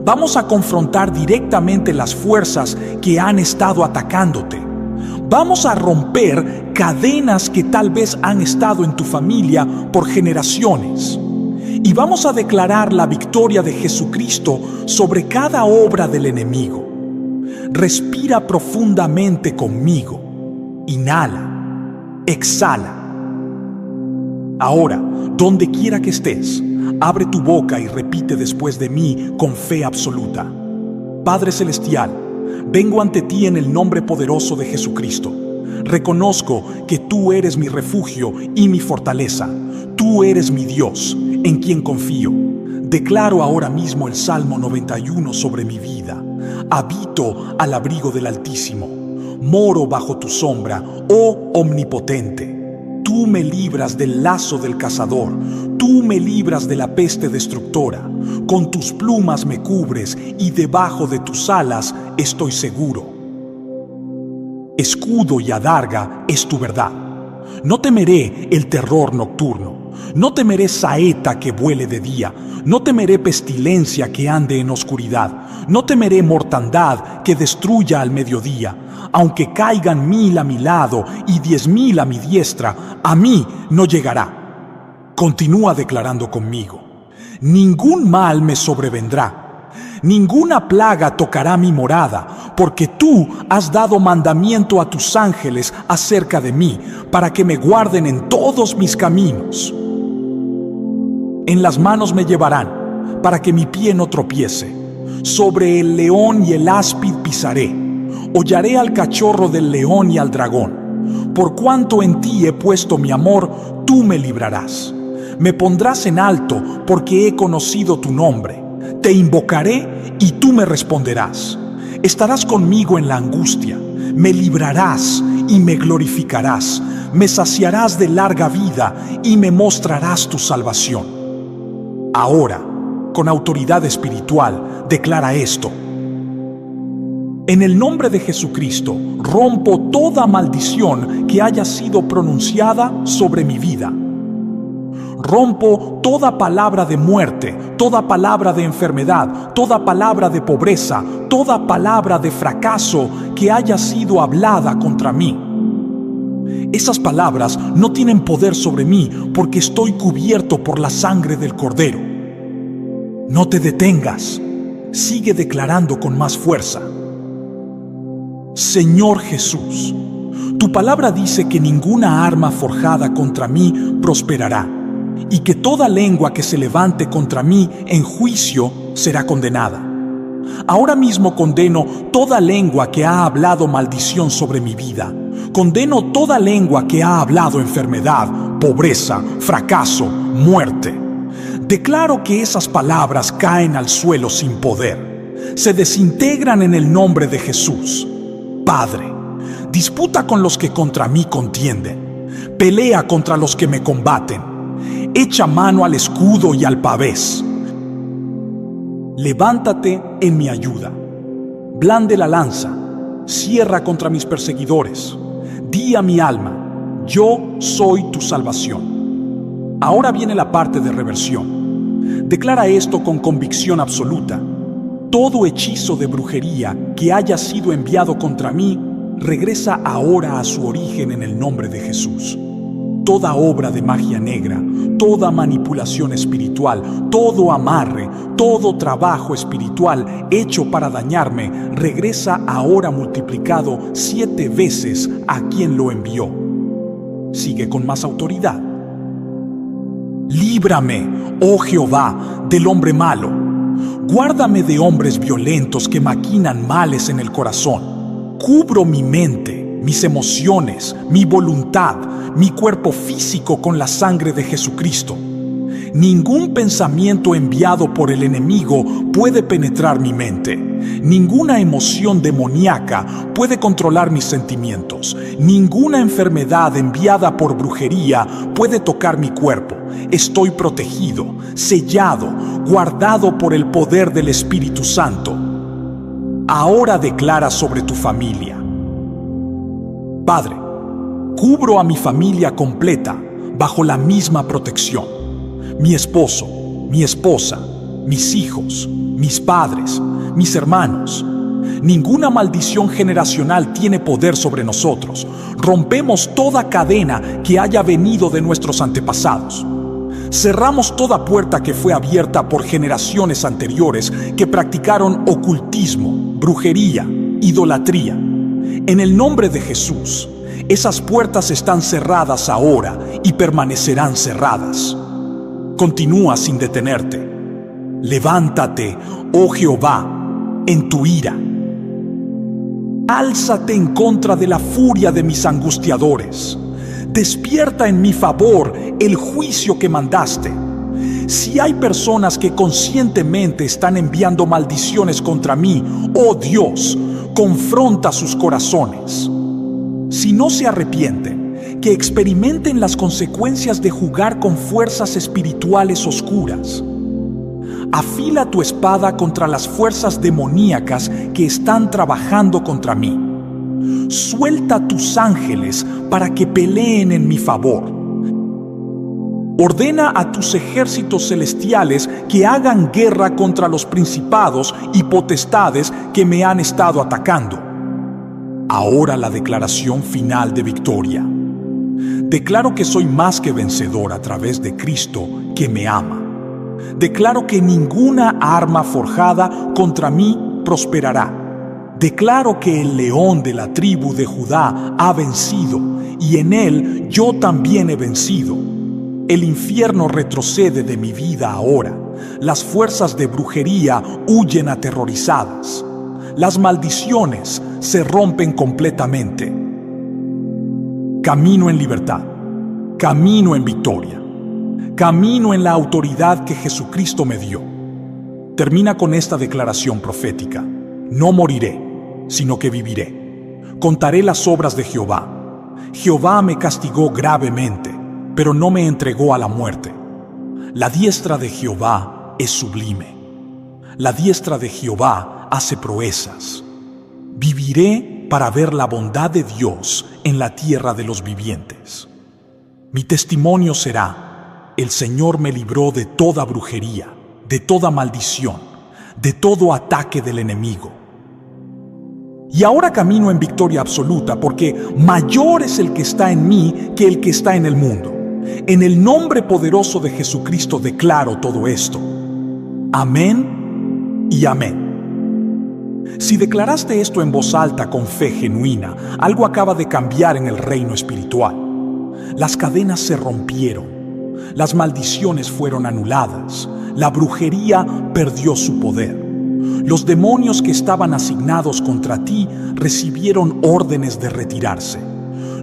Vamos a confrontar directamente las fuerzas que han estado atacándote. Vamos a romper cadenas que tal vez han estado en tu familia por generaciones. Y vamos a declarar la victoria de Jesucristo sobre cada obra del enemigo. Respira profundamente conmigo. Inhala. Exhala. Ahora, donde quiera que estés, abre tu boca y repite después de mí con fe absoluta. Padre Celestial, vengo ante ti en el nombre poderoso de Jesucristo. Reconozco que tú eres mi refugio y mi fortaleza. Tú eres mi Dios, en quien confío. Declaro ahora mismo el Salmo 91 sobre mi vida. Habito al abrigo del Altísimo. Moro bajo tu sombra, oh Omnipotente. Tú me libras del lazo del cazador, tú me libras de la peste destructora. Con tus plumas me cubres y debajo de tus alas estoy seguro. Escudo y adarga es tu verdad. No temeré el terror nocturno, no temeré saeta que vuele de día, no temeré pestilencia que ande en oscuridad, no temeré mortandad que destruya al mediodía. Aunque caigan 1000 a mi lado y 10,000 a mi diestra, a mí no llegará. Continúa declarando conmigo. Ningún mal me sobrevendrá. Ninguna plaga tocará mi morada, porque tú has dado mandamiento a tus ángeles acerca de mí, para que me guarden en todos mis caminos. En las manos me llevarán, para que mi pie no tropiece. Sobre el león y el áspid pisaré. Hollaré al cachorro del león y al dragón. Por cuanto en ti he puesto mi amor, tú me librarás. Me pondrás en alto porque he conocido tu nombre. Te invocaré y tú me responderás. Estarás conmigo en la angustia. Me librarás y me glorificarás. Me saciarás de larga vida y me mostrarás tu salvación. Ahora, con autoridad espiritual, declara esto. En el nombre de Jesucristo, rompo toda maldición que haya sido pronunciada sobre mi vida. Rompo toda palabra de muerte, toda palabra de enfermedad, toda palabra de pobreza, toda palabra de fracaso que haya sido hablada contra mí. Esas palabras no tienen poder sobre mí porque estoy cubierto por la sangre del Cordero. No te detengas, sigue declarando con más fuerza. Señor Jesús, tu palabra dice que ninguna arma forjada contra mí prosperará y que toda lengua que se levante contra mí en juicio será condenada. Ahora mismo condeno toda lengua que ha hablado maldición sobre mi vida. Condeno toda lengua que ha hablado enfermedad, pobreza, fracaso, muerte. Declaro que esas palabras caen al suelo sin poder. se desintegran en el nombre de Jesús. Padre, disputa con los que contra mí contienden, pelea contra los que me combaten, echa mano al escudo y al pavés. Levántate en mi ayuda, blande la lanza, cierra contra mis perseguidores. Di a mi alma, yo soy tu salvación. Ahora viene la parte de reversión. Declara esto con convicción absoluta. Todo hechizo de brujería que haya sido enviado contra mí regresa ahora a su origen en el nombre de Jesús. Toda obra de magia negra, toda manipulación espiritual, todo amarre, todo trabajo espiritual hecho para dañarme, regresa ahora multiplicado 7 veces a quien lo envió. Sigue con más autoridad. Líbrame, oh Jehová, del hombre malo. Guárdame de hombres violentos que maquinan males en el corazón. Cubro mi mente, mis emociones, mi voluntad, mi cuerpo físico con la sangre de Jesucristo. Ningún pensamiento enviado por el enemigo puede penetrar mi mente. Ninguna emoción demoníaca puede controlar mis sentimientos. Ninguna enfermedad enviada por brujería puede tocar mi cuerpo. Estoy protegido, sellado, guardado por el poder del Espíritu Santo. Ahora declara sobre tu familia. Padre, cubro a mi familia completa bajo la misma protección. Mi esposo, mi esposa, mis hijos, mis padres, mis hermanos. Ninguna maldición generacional tiene poder sobre nosotros. Rompemos toda cadena que haya venido de nuestros antepasados. Cerramos toda puerta que fue abierta por generaciones anteriores que practicaron ocultismo, brujería, idolatría. En el nombre de Jesús, esas puertas están cerradas ahora y permanecerán cerradas. Continúa sin detenerte. Levántate, oh Jehová, en tu ira. Álzate en contra de la furia de mis angustiadores. Despierta en mi favor el juicio que mandaste. Si hay personas que conscientemente están enviando maldiciones contra mí, oh Dios, confronta sus corazones. Si no se arrepienten, que experimenten las consecuencias de jugar con fuerzas espirituales oscuras. Afila tu espada contra las fuerzas demoníacas que están trabajando contra mí. Suelta tus ángeles para que peleen en mi favor. Ordena a tus ejércitos celestiales que hagan guerra contra los principados y potestades que me han estado atacando. Ahora la declaración final de victoria. Declaro que soy más que vencedor a través de Cristo que me ama. Declaro que ninguna arma forjada contra mí prosperará. Declaro que el león de la tribu de Judá ha vencido, y en él yo también he vencido. El infierno retrocede de mi vida ahora. Las fuerzas de brujería huyen aterrorizadas. Las maldiciones se rompen completamente. Camino en libertad. Camino en victoria. Camino en la autoridad que Jesucristo me dio. Termina con esta declaración profética. No moriré, sino que viviré. Contaré las obras de Jehová. Jehová me castigó gravemente, pero no me entregó a la muerte. La diestra de Jehová es sublime. La diestra de Jehová hace proezas. Viviré para ver la bondad de Dios en la tierra de los vivientes. Mi testimonio será: el Señor me libró de toda brujería, de toda maldición, de todo ataque del enemigo. Y ahora camino en victoria absoluta, porque mayor es el que está en mí que el que está en el mundo. En el nombre poderoso de Jesucristo declaro todo esto. Amén y amén. Si declaraste esto en voz alta con fe genuina, algo acaba de cambiar en el reino espiritual. Las cadenas se rompieron, las maldiciones fueron anuladas, la brujería perdió su poder. Los demonios que estaban asignados contra ti recibieron órdenes de retirarse.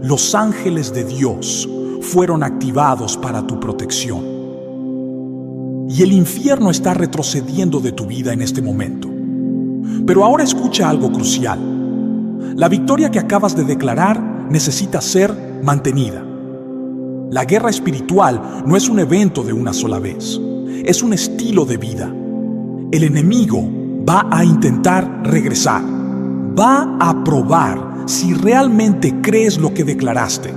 Los ángeles de Dios fueron activados para tu protección. Y el infierno está retrocediendo de tu vida en este momento. Pero ahora escucha algo crucial. La victoria que acabas de declarar necesita ser mantenida. La guerra espiritual no es un evento de una sola vez, es un estilo de vida. El enemigo va a intentar regresar, va a probar si realmente crees lo que declaraste,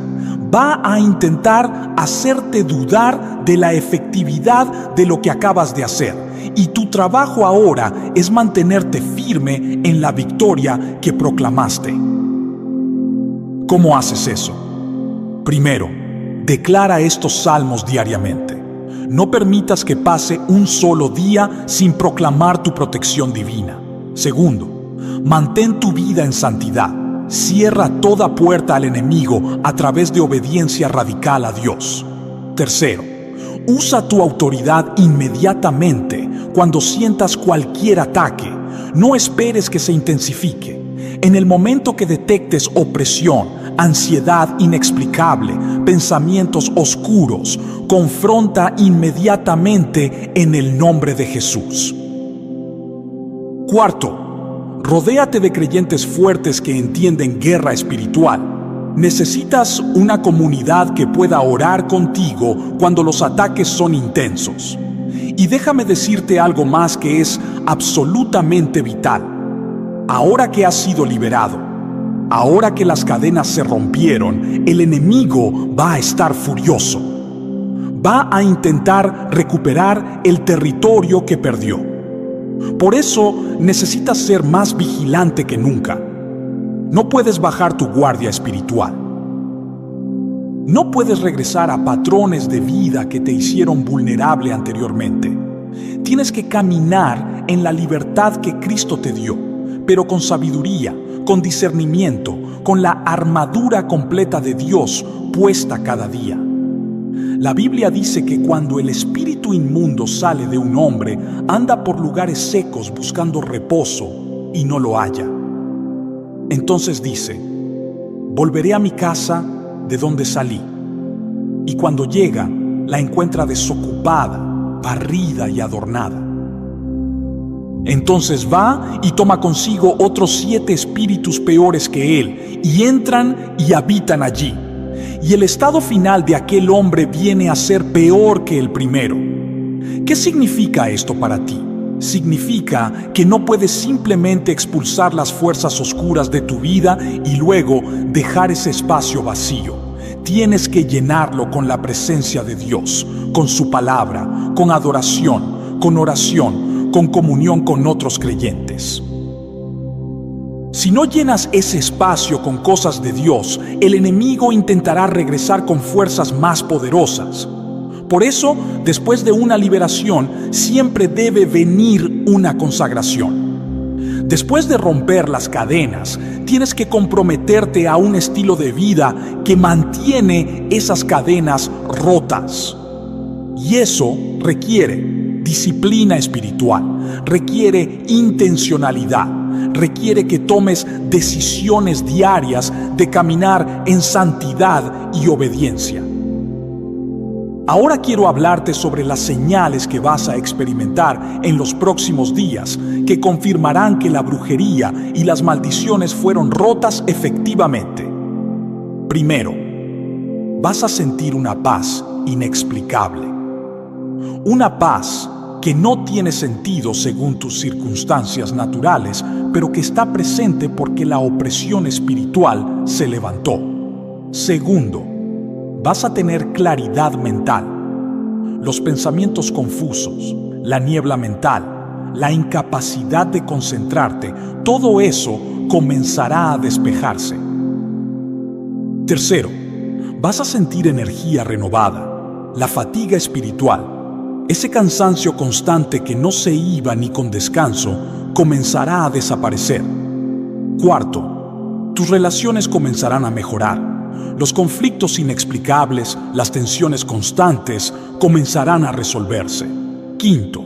va a intentar hacerte dudar de la efectividad de lo que acabas de hacer. Y tu trabajo ahora es mantenerte firme en la victoria que proclamaste. ¿Cómo haces eso? Primero, declara estos salmos diariamente. No permitas que pase un solo día sin proclamar tu protección divina. Segundo, mantén tu vida en santidad. Cierra toda puerta al enemigo a través de obediencia radical a Dios. Tercero, usa tu autoridad inmediatamente cuando sientas cualquier ataque. No esperes que se intensifique. En el momento que detectes opresión, ansiedad inexplicable, pensamientos oscuros, confronta inmediatamente en el nombre de Jesús. Cuarto, rodéate de creyentes fuertes que entienden guerra espiritual. Necesitas una comunidad que pueda orar contigo cuando los ataques son intensos. Y déjame decirte algo más que es absolutamente vital. Ahora que has sido liberado, ahora que las cadenas se rompieron, el enemigo va a estar furioso. Va a intentar recuperar el territorio que perdió. Por eso necesitas ser más vigilante que nunca. No puedes bajar tu guardia espiritual. No puedes regresar a patrones de vida que te hicieron vulnerable anteriormente. Tienes que caminar en la libertad que Cristo te dio, pero con sabiduría, con discernimiento, con la armadura completa de Dios puesta cada día. La Biblia dice que cuando el espíritu inmundo sale de un hombre, anda por lugares secos buscando reposo y no lo halla. Entonces dice: volveré a mi casa de donde salí. Y cuando llega, la encuentra desocupada, barrida y adornada. Entonces va y toma consigo otros 7 espíritus peores que él, y entran y habitan allí. Y el estado final de aquel hombre viene a ser peor que el primero. ¿Qué significa esto para ti? Significa que no puedes simplemente expulsar las fuerzas oscuras de tu vida y luego dejar ese espacio vacío. Tienes que llenarlo con la presencia de Dios, con su palabra, con adoración, con oración, con comunión con otros creyentes. Si no llenas ese espacio con cosas de Dios, el enemigo intentará regresar con fuerzas más poderosas. Por eso, después de una liberación, siempre debe venir una consagración. Después de romper las cadenas, tienes que comprometerte a un estilo de vida que mantiene esas cadenas rotas. Y eso requiere disciplina espiritual, requiere intencionalidad, requiere que tomes decisiones diarias de caminar en santidad y obediencia. Ahora quiero hablarte sobre las señales que vas a experimentar en los próximos días que confirmarán que la brujería y las maldiciones fueron rotas efectivamente. Primero, vas a sentir una paz inexplicable. Una paz que no tiene sentido según tus circunstancias naturales, pero que está presente porque la opresión espiritual se levantó. Segundo, vas a tener claridad mental. Los pensamientos confusos, la niebla mental, la incapacidad de concentrarte, todo eso comenzará a despejarse. Tercero, vas a sentir energía renovada, la fatiga espiritual, ese cansancio constante que no se iba ni con descanso, comenzará a desaparecer. Cuarto, tus relaciones comenzarán a mejorar. Los conflictos inexplicables, las tensiones constantes, comenzarán a resolverse. Quinto,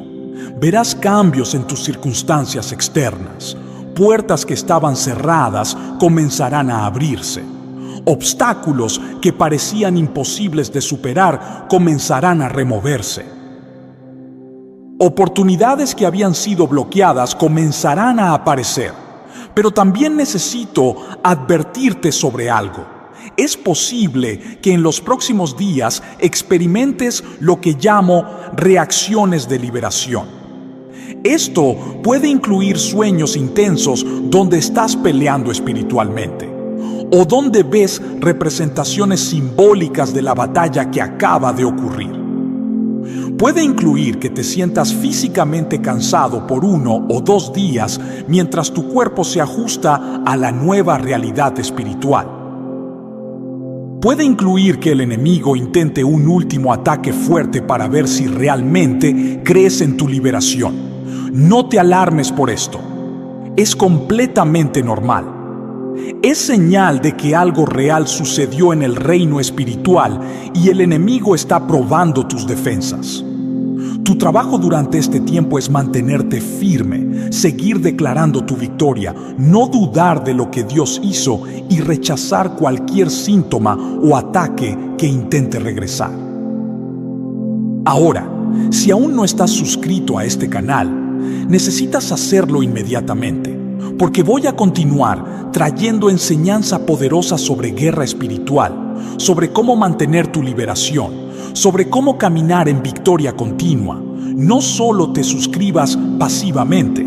verás cambios en tus circunstancias externas. Puertas que estaban cerradas comenzarán a abrirse. Obstáculos que parecían imposibles de superar comenzarán a removerse. Oportunidades que habían sido bloqueadas comenzarán a aparecer, pero también necesito advertirte sobre algo. Es posible que en los próximos días experimentes lo que llamo reacciones de liberación. Esto puede incluir sueños intensos donde estás peleando espiritualmente, o donde ves representaciones simbólicas de la batalla que acaba de ocurrir. Puede incluir que te sientas físicamente cansado por 1 o 2 días mientras tu cuerpo se ajusta a la nueva realidad espiritual. Puede incluir que el enemigo intente un último ataque fuerte para ver si realmente crees en tu liberación. No te alarmes por esto. Es completamente normal. Es señal de que algo real sucedió en el reino espiritual y el enemigo está probando tus defensas. Tu trabajo durante este tiempo es mantenerte firme, seguir declarando tu victoria, no dudar de lo que Dios hizo y rechazar cualquier síntoma o ataque que intente regresar. Ahora, si aún no estás suscrito a este canal, necesitas hacerlo inmediatamente, porque voy a continuar trayendo enseñanza poderosa sobre guerra espiritual, sobre cómo mantener tu liberación, sobre cómo caminar en victoria continua. No solo te suscribas pasivamente.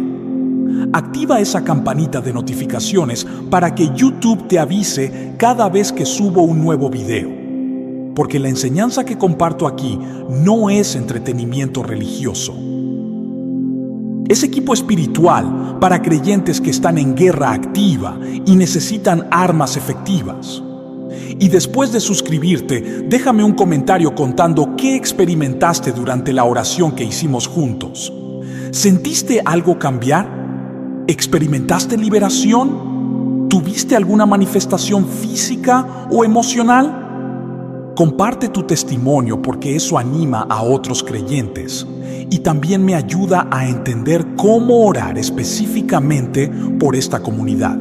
Activa esa campanita de notificaciones para que YouTube te avise cada vez que subo un nuevo video. Porque la enseñanza que comparto aquí no es entretenimiento religioso. Es equipo espiritual para creyentes que están en guerra activa y necesitan armas efectivas. Y después de suscribirte, déjame un comentario contando qué experimentaste durante la oración que hicimos juntos. ¿Sentiste algo cambiar? ¿Experimentaste liberación? ¿Tuviste alguna manifestación física o emocional? Comparte tu testimonio porque eso anima a otros creyentes y también me ayuda a entender cómo orar específicamente por esta comunidad.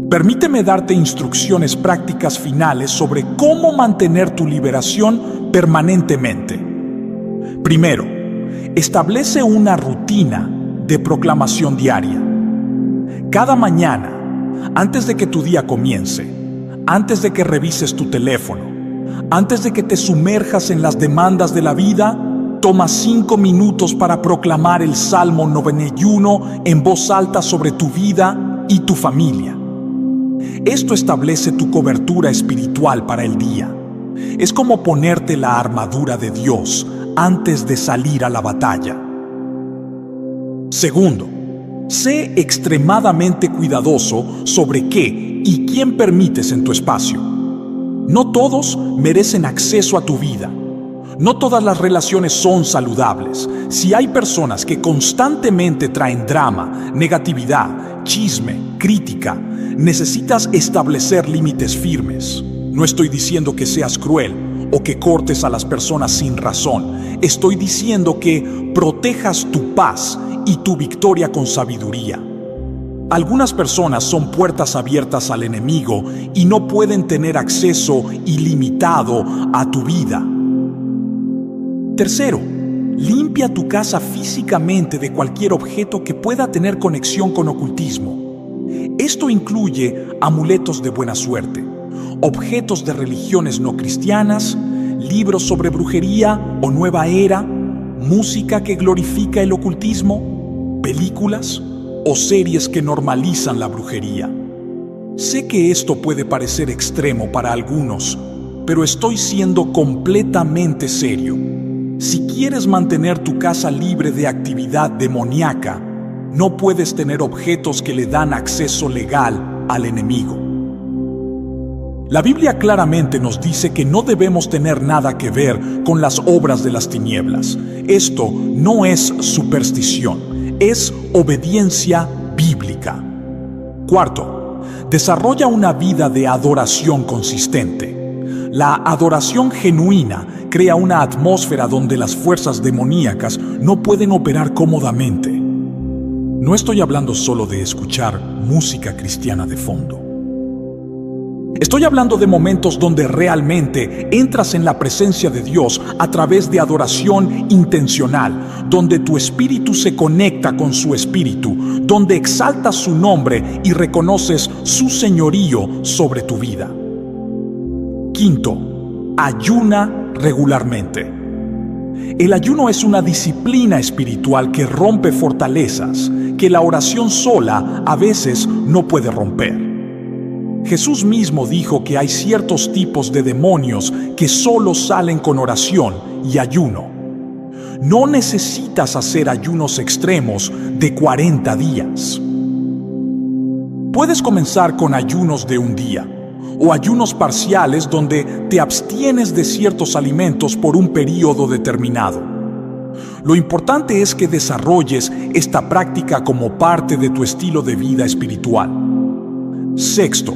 Permíteme darte instrucciones prácticas finales sobre cómo mantener tu liberación permanentemente. Primero, establece una rutina de proclamación diaria. Cada mañana, antes de que tu día comience, antes de que revises tu teléfono, antes de que te sumerjas en las demandas de la vida, toma 5 minutos para proclamar el Salmo 91 en voz alta sobre tu vida y tu familia. Esto establece tu cobertura espiritual para el día. Es como ponerte la armadura de Dios antes de salir a la batalla. Segundo, sé extremadamente cuidadoso sobre qué y quién permites en tu espacio. No todos merecen acceso a tu vida. No todas las relaciones son saludables. Si hay personas que constantemente traen drama, negatividad, chisme, crítica, necesitas establecer límites firmes. No estoy diciendo que seas cruel o que cortes a las personas sin razón. Estoy diciendo que protejas tu paz y tu victoria con sabiduría. Algunas personas son puertas abiertas al enemigo y no pueden tener acceso ilimitado a tu vida. Tercero, limpia tu casa físicamente de cualquier objeto que pueda tener conexión con ocultismo. Esto incluye amuletos de buena suerte, objetos de religiones no cristianas, libros sobre brujería o nueva era, música que glorifica el ocultismo, películas o series que normalizan la brujería. Sé que esto puede parecer extremo para algunos, pero estoy siendo completamente serio. Si quieres mantener tu casa libre de actividad demoníaca, no puedes tener objetos que le dan acceso legal al enemigo. La Biblia claramente nos dice que no debemos tener nada que ver con las obras de las tinieblas. Esto no es superstición, es obediencia bíblica. Cuarto, desarrolla una vida de adoración consistente. La adoración genuina crea una atmósfera donde las fuerzas demoníacas no pueden operar cómodamente. No estoy hablando solo de escuchar música cristiana de fondo. Estoy hablando de momentos donde realmente entras en la presencia de Dios a través de adoración intencional, donde tu espíritu se conecta con su espíritu, donde exaltas su nombre y reconoces su señorío sobre tu vida. Quinto, ayuna regularmente. El ayuno es una disciplina espiritual que rompe fortalezas que la oración sola a veces no puede romper. Jesús mismo dijo que hay ciertos tipos de demonios que solo salen con oración y ayuno. No necesitas hacer ayunos extremos de 40 días. Puedes comenzar con ayunos de un día o ayunos parciales donde te abstienes de ciertos alimentos por un periodo determinado. Lo importante es que desarrolles esta práctica como parte de tu estilo de vida espiritual. Sexto,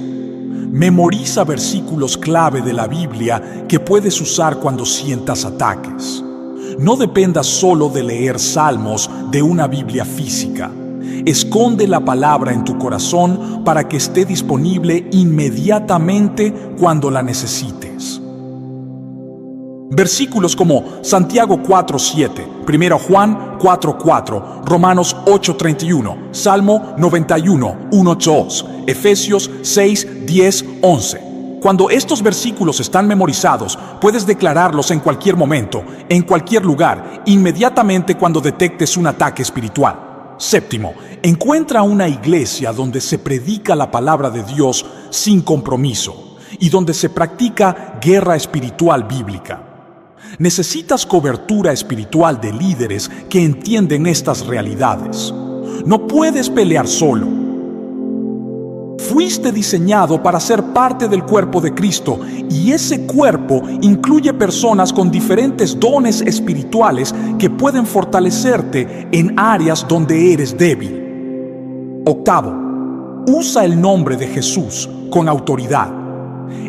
memoriza versículos clave de la Biblia que puedes usar cuando sientas ataques. No dependas solo de leer salmos de una Biblia física. Esconde la palabra en tu corazón para que esté disponible inmediatamente cuando la necesites. Versículos como Santiago 4:7, 1 Juan 4:4, Romanos 8:31, Salmo 91, 1:2, Efesios 6:10, 11. Cuando estos versículos están memorizados, puedes declararlos en cualquier momento, en cualquier lugar, inmediatamente cuando detectes un ataque espiritual. Séptimo, encuentra una iglesia donde se predica la palabra de Dios sin compromiso y donde se practica guerra espiritual bíblica. Necesitas cobertura espiritual de líderes que entienden estas realidades. No puedes pelear solo. Fuiste diseñado para ser parte del cuerpo de Cristo y ese cuerpo incluye personas con diferentes dones espirituales que pueden fortalecerte en áreas donde eres débil. Octavo, usa el nombre de Jesús con autoridad.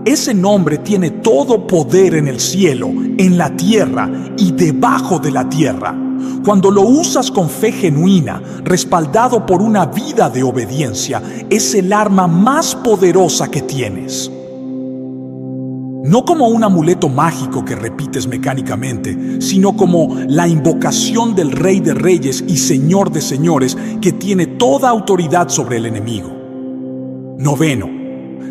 Ese nombre tiene todo poder en el cielo, en la tierra y debajo de la tierra. Cuando lo usas con fe genuina, respaldado por una vida de obediencia, es el arma más poderosa que tienes. No como un amuleto mágico que repites mecánicamente, sino como la invocación del Rey de Reyes y Señor de Señores que tiene toda autoridad sobre el enemigo. Noveno,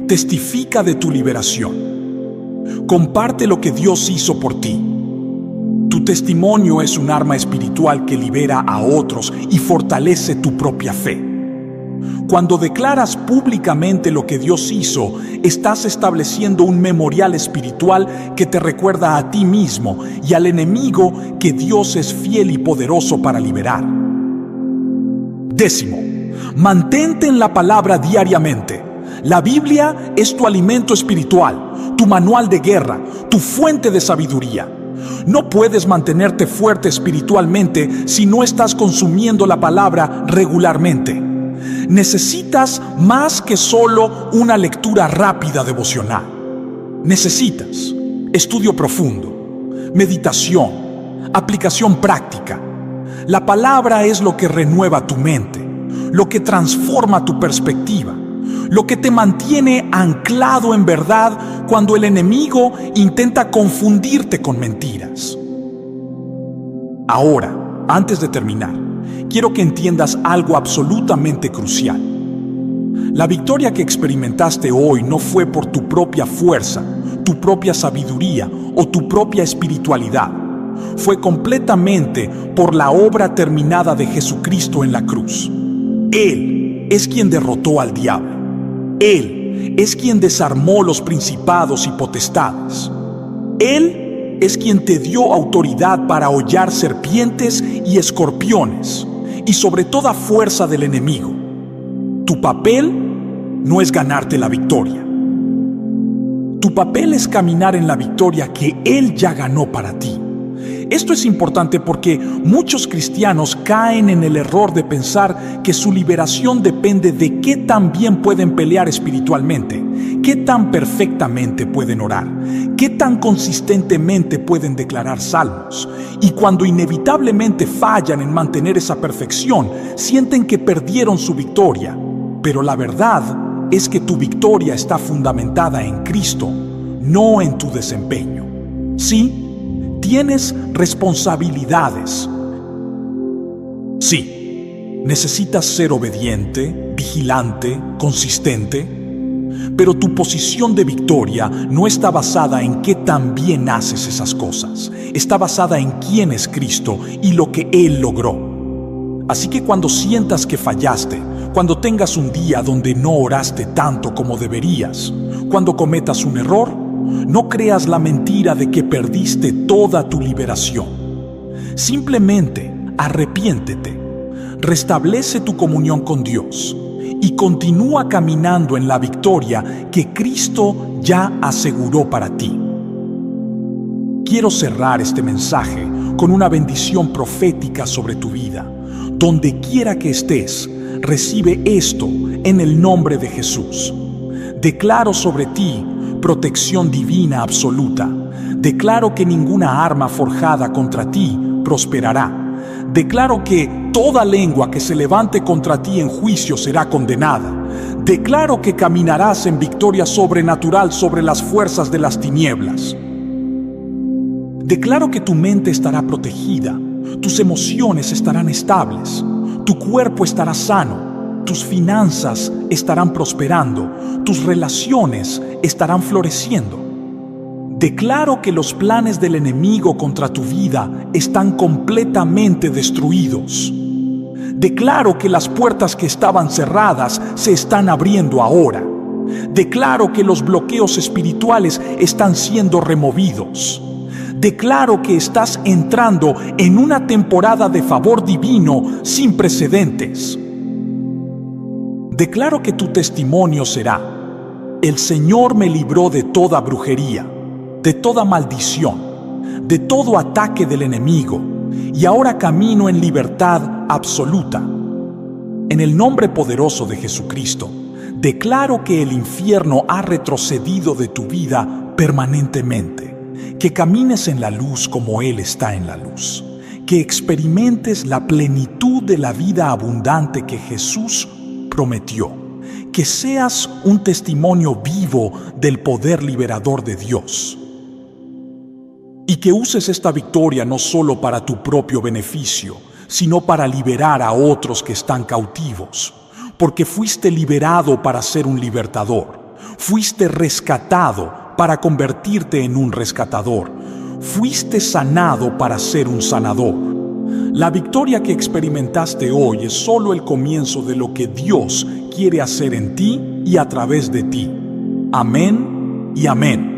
testifica de tu liberación. Comparte lo que Dios hizo por ti. Tu testimonio es un arma espiritual que libera a otros y fortalece tu propia fe. Cuando declaras públicamente lo que Dios hizo, estás estableciendo un memorial espiritual que te recuerda a ti mismo y al enemigo que Dios es fiel y poderoso para liberar. Décimo, mantente en la palabra diariamente. La Biblia es tu alimento espiritual, tu manual de guerra, tu fuente de sabiduría. No puedes mantenerte fuerte espiritualmente si no estás consumiendo la palabra regularmente. Necesitas más que solo una lectura rápida devocional. Necesitas estudio profundo, meditación, aplicación práctica. La palabra es lo que renueva tu mente, lo que transforma tu perspectiva, lo que te mantiene anclado en verdad cuando el enemigo intenta confundirte con mentiras. Ahora, antes de terminar, quiero que entiendas algo absolutamente crucial. La victoria que experimentaste hoy no fue por tu propia fuerza, tu propia sabiduría o tu propia espiritualidad. Fue completamente por la obra terminada de Jesucristo en la cruz. Él es quien derrotó al diablo. Él es quien desarmó los principados y potestades. Él es quien te dio autoridad para hollar serpientes y escorpiones y sobre toda fuerza del enemigo. Tu papel no es ganarte la victoria. Tu papel es caminar en la victoria que Él ya ganó para ti. Esto es importante porque muchos cristianos caen en el error de pensar que su liberación depende de qué tan bien pueden pelear espiritualmente, qué tan perfectamente pueden orar, qué tan consistentemente pueden declarar salmos. Y cuando inevitablemente fallan en mantener esa perfección, sienten que perdieron su victoria. Pero la verdad es que tu victoria está fundamentada en Cristo, no en tu desempeño. Sí, tienes responsabilidades. Sí, necesitas ser obediente, vigilante, consistente, pero tu posición de victoria no está basada en qué tan bien haces esas cosas. Está basada en quién es Cristo y lo que Él logró. Así que cuando sientas que fallaste, cuando tengas un día donde no oraste tanto como deberías, cuando cometas un error, no creas la mentira de que perdiste toda tu liberación. Simplemente arrepiéntete, restablece tu comunión con Dios y continúa caminando en la victoria que Cristo ya aseguró para ti. Quiero cerrar este mensaje con una bendición profética sobre tu vida. Donde quiera que estés, recibe esto en el nombre de Jesús. Declaro sobre ti protección divina absoluta. Declaro que ninguna arma forjada contra ti prosperará. Declaro que toda lengua que se levante contra ti en juicio será condenada. Declaro que caminarás en victoria sobrenatural sobre las fuerzas de las tinieblas. Declaro que tu mente estará protegida, tus emociones estarán estables, tu cuerpo estará sano, tus finanzas estarán prosperando, tus relaciones estarán floreciendo. Declaro que los planes del enemigo contra tu vida están completamente destruidos. Declaro que las puertas que estaban cerradas se están abriendo ahora. Declaro que los bloqueos espirituales están siendo removidos. Declaro que estás entrando en una temporada de favor divino sin precedentes. Declaro que tu testimonio será: el Señor me libró de toda brujería, de toda maldición, de todo ataque del enemigo, y ahora camino en libertad absoluta. En el nombre poderoso de Jesucristo, declaro que el infierno ha retrocedido de tu vida permanentemente, que camines en la luz como Él está en la luz, que experimentes la plenitud de la vida abundante que Jesús prometió, que seas un testimonio vivo del poder liberador de Dios. Y que uses esta victoria no solo para tu propio beneficio, sino para liberar a otros que están cautivos, porque fuiste liberado para ser un libertador, fuiste rescatado para convertirte en un rescatador, fuiste sanado para ser un sanador. La victoria que experimentaste hoy es solo el comienzo de lo que Dios quiere hacer en ti y a través de ti. Amén y amén.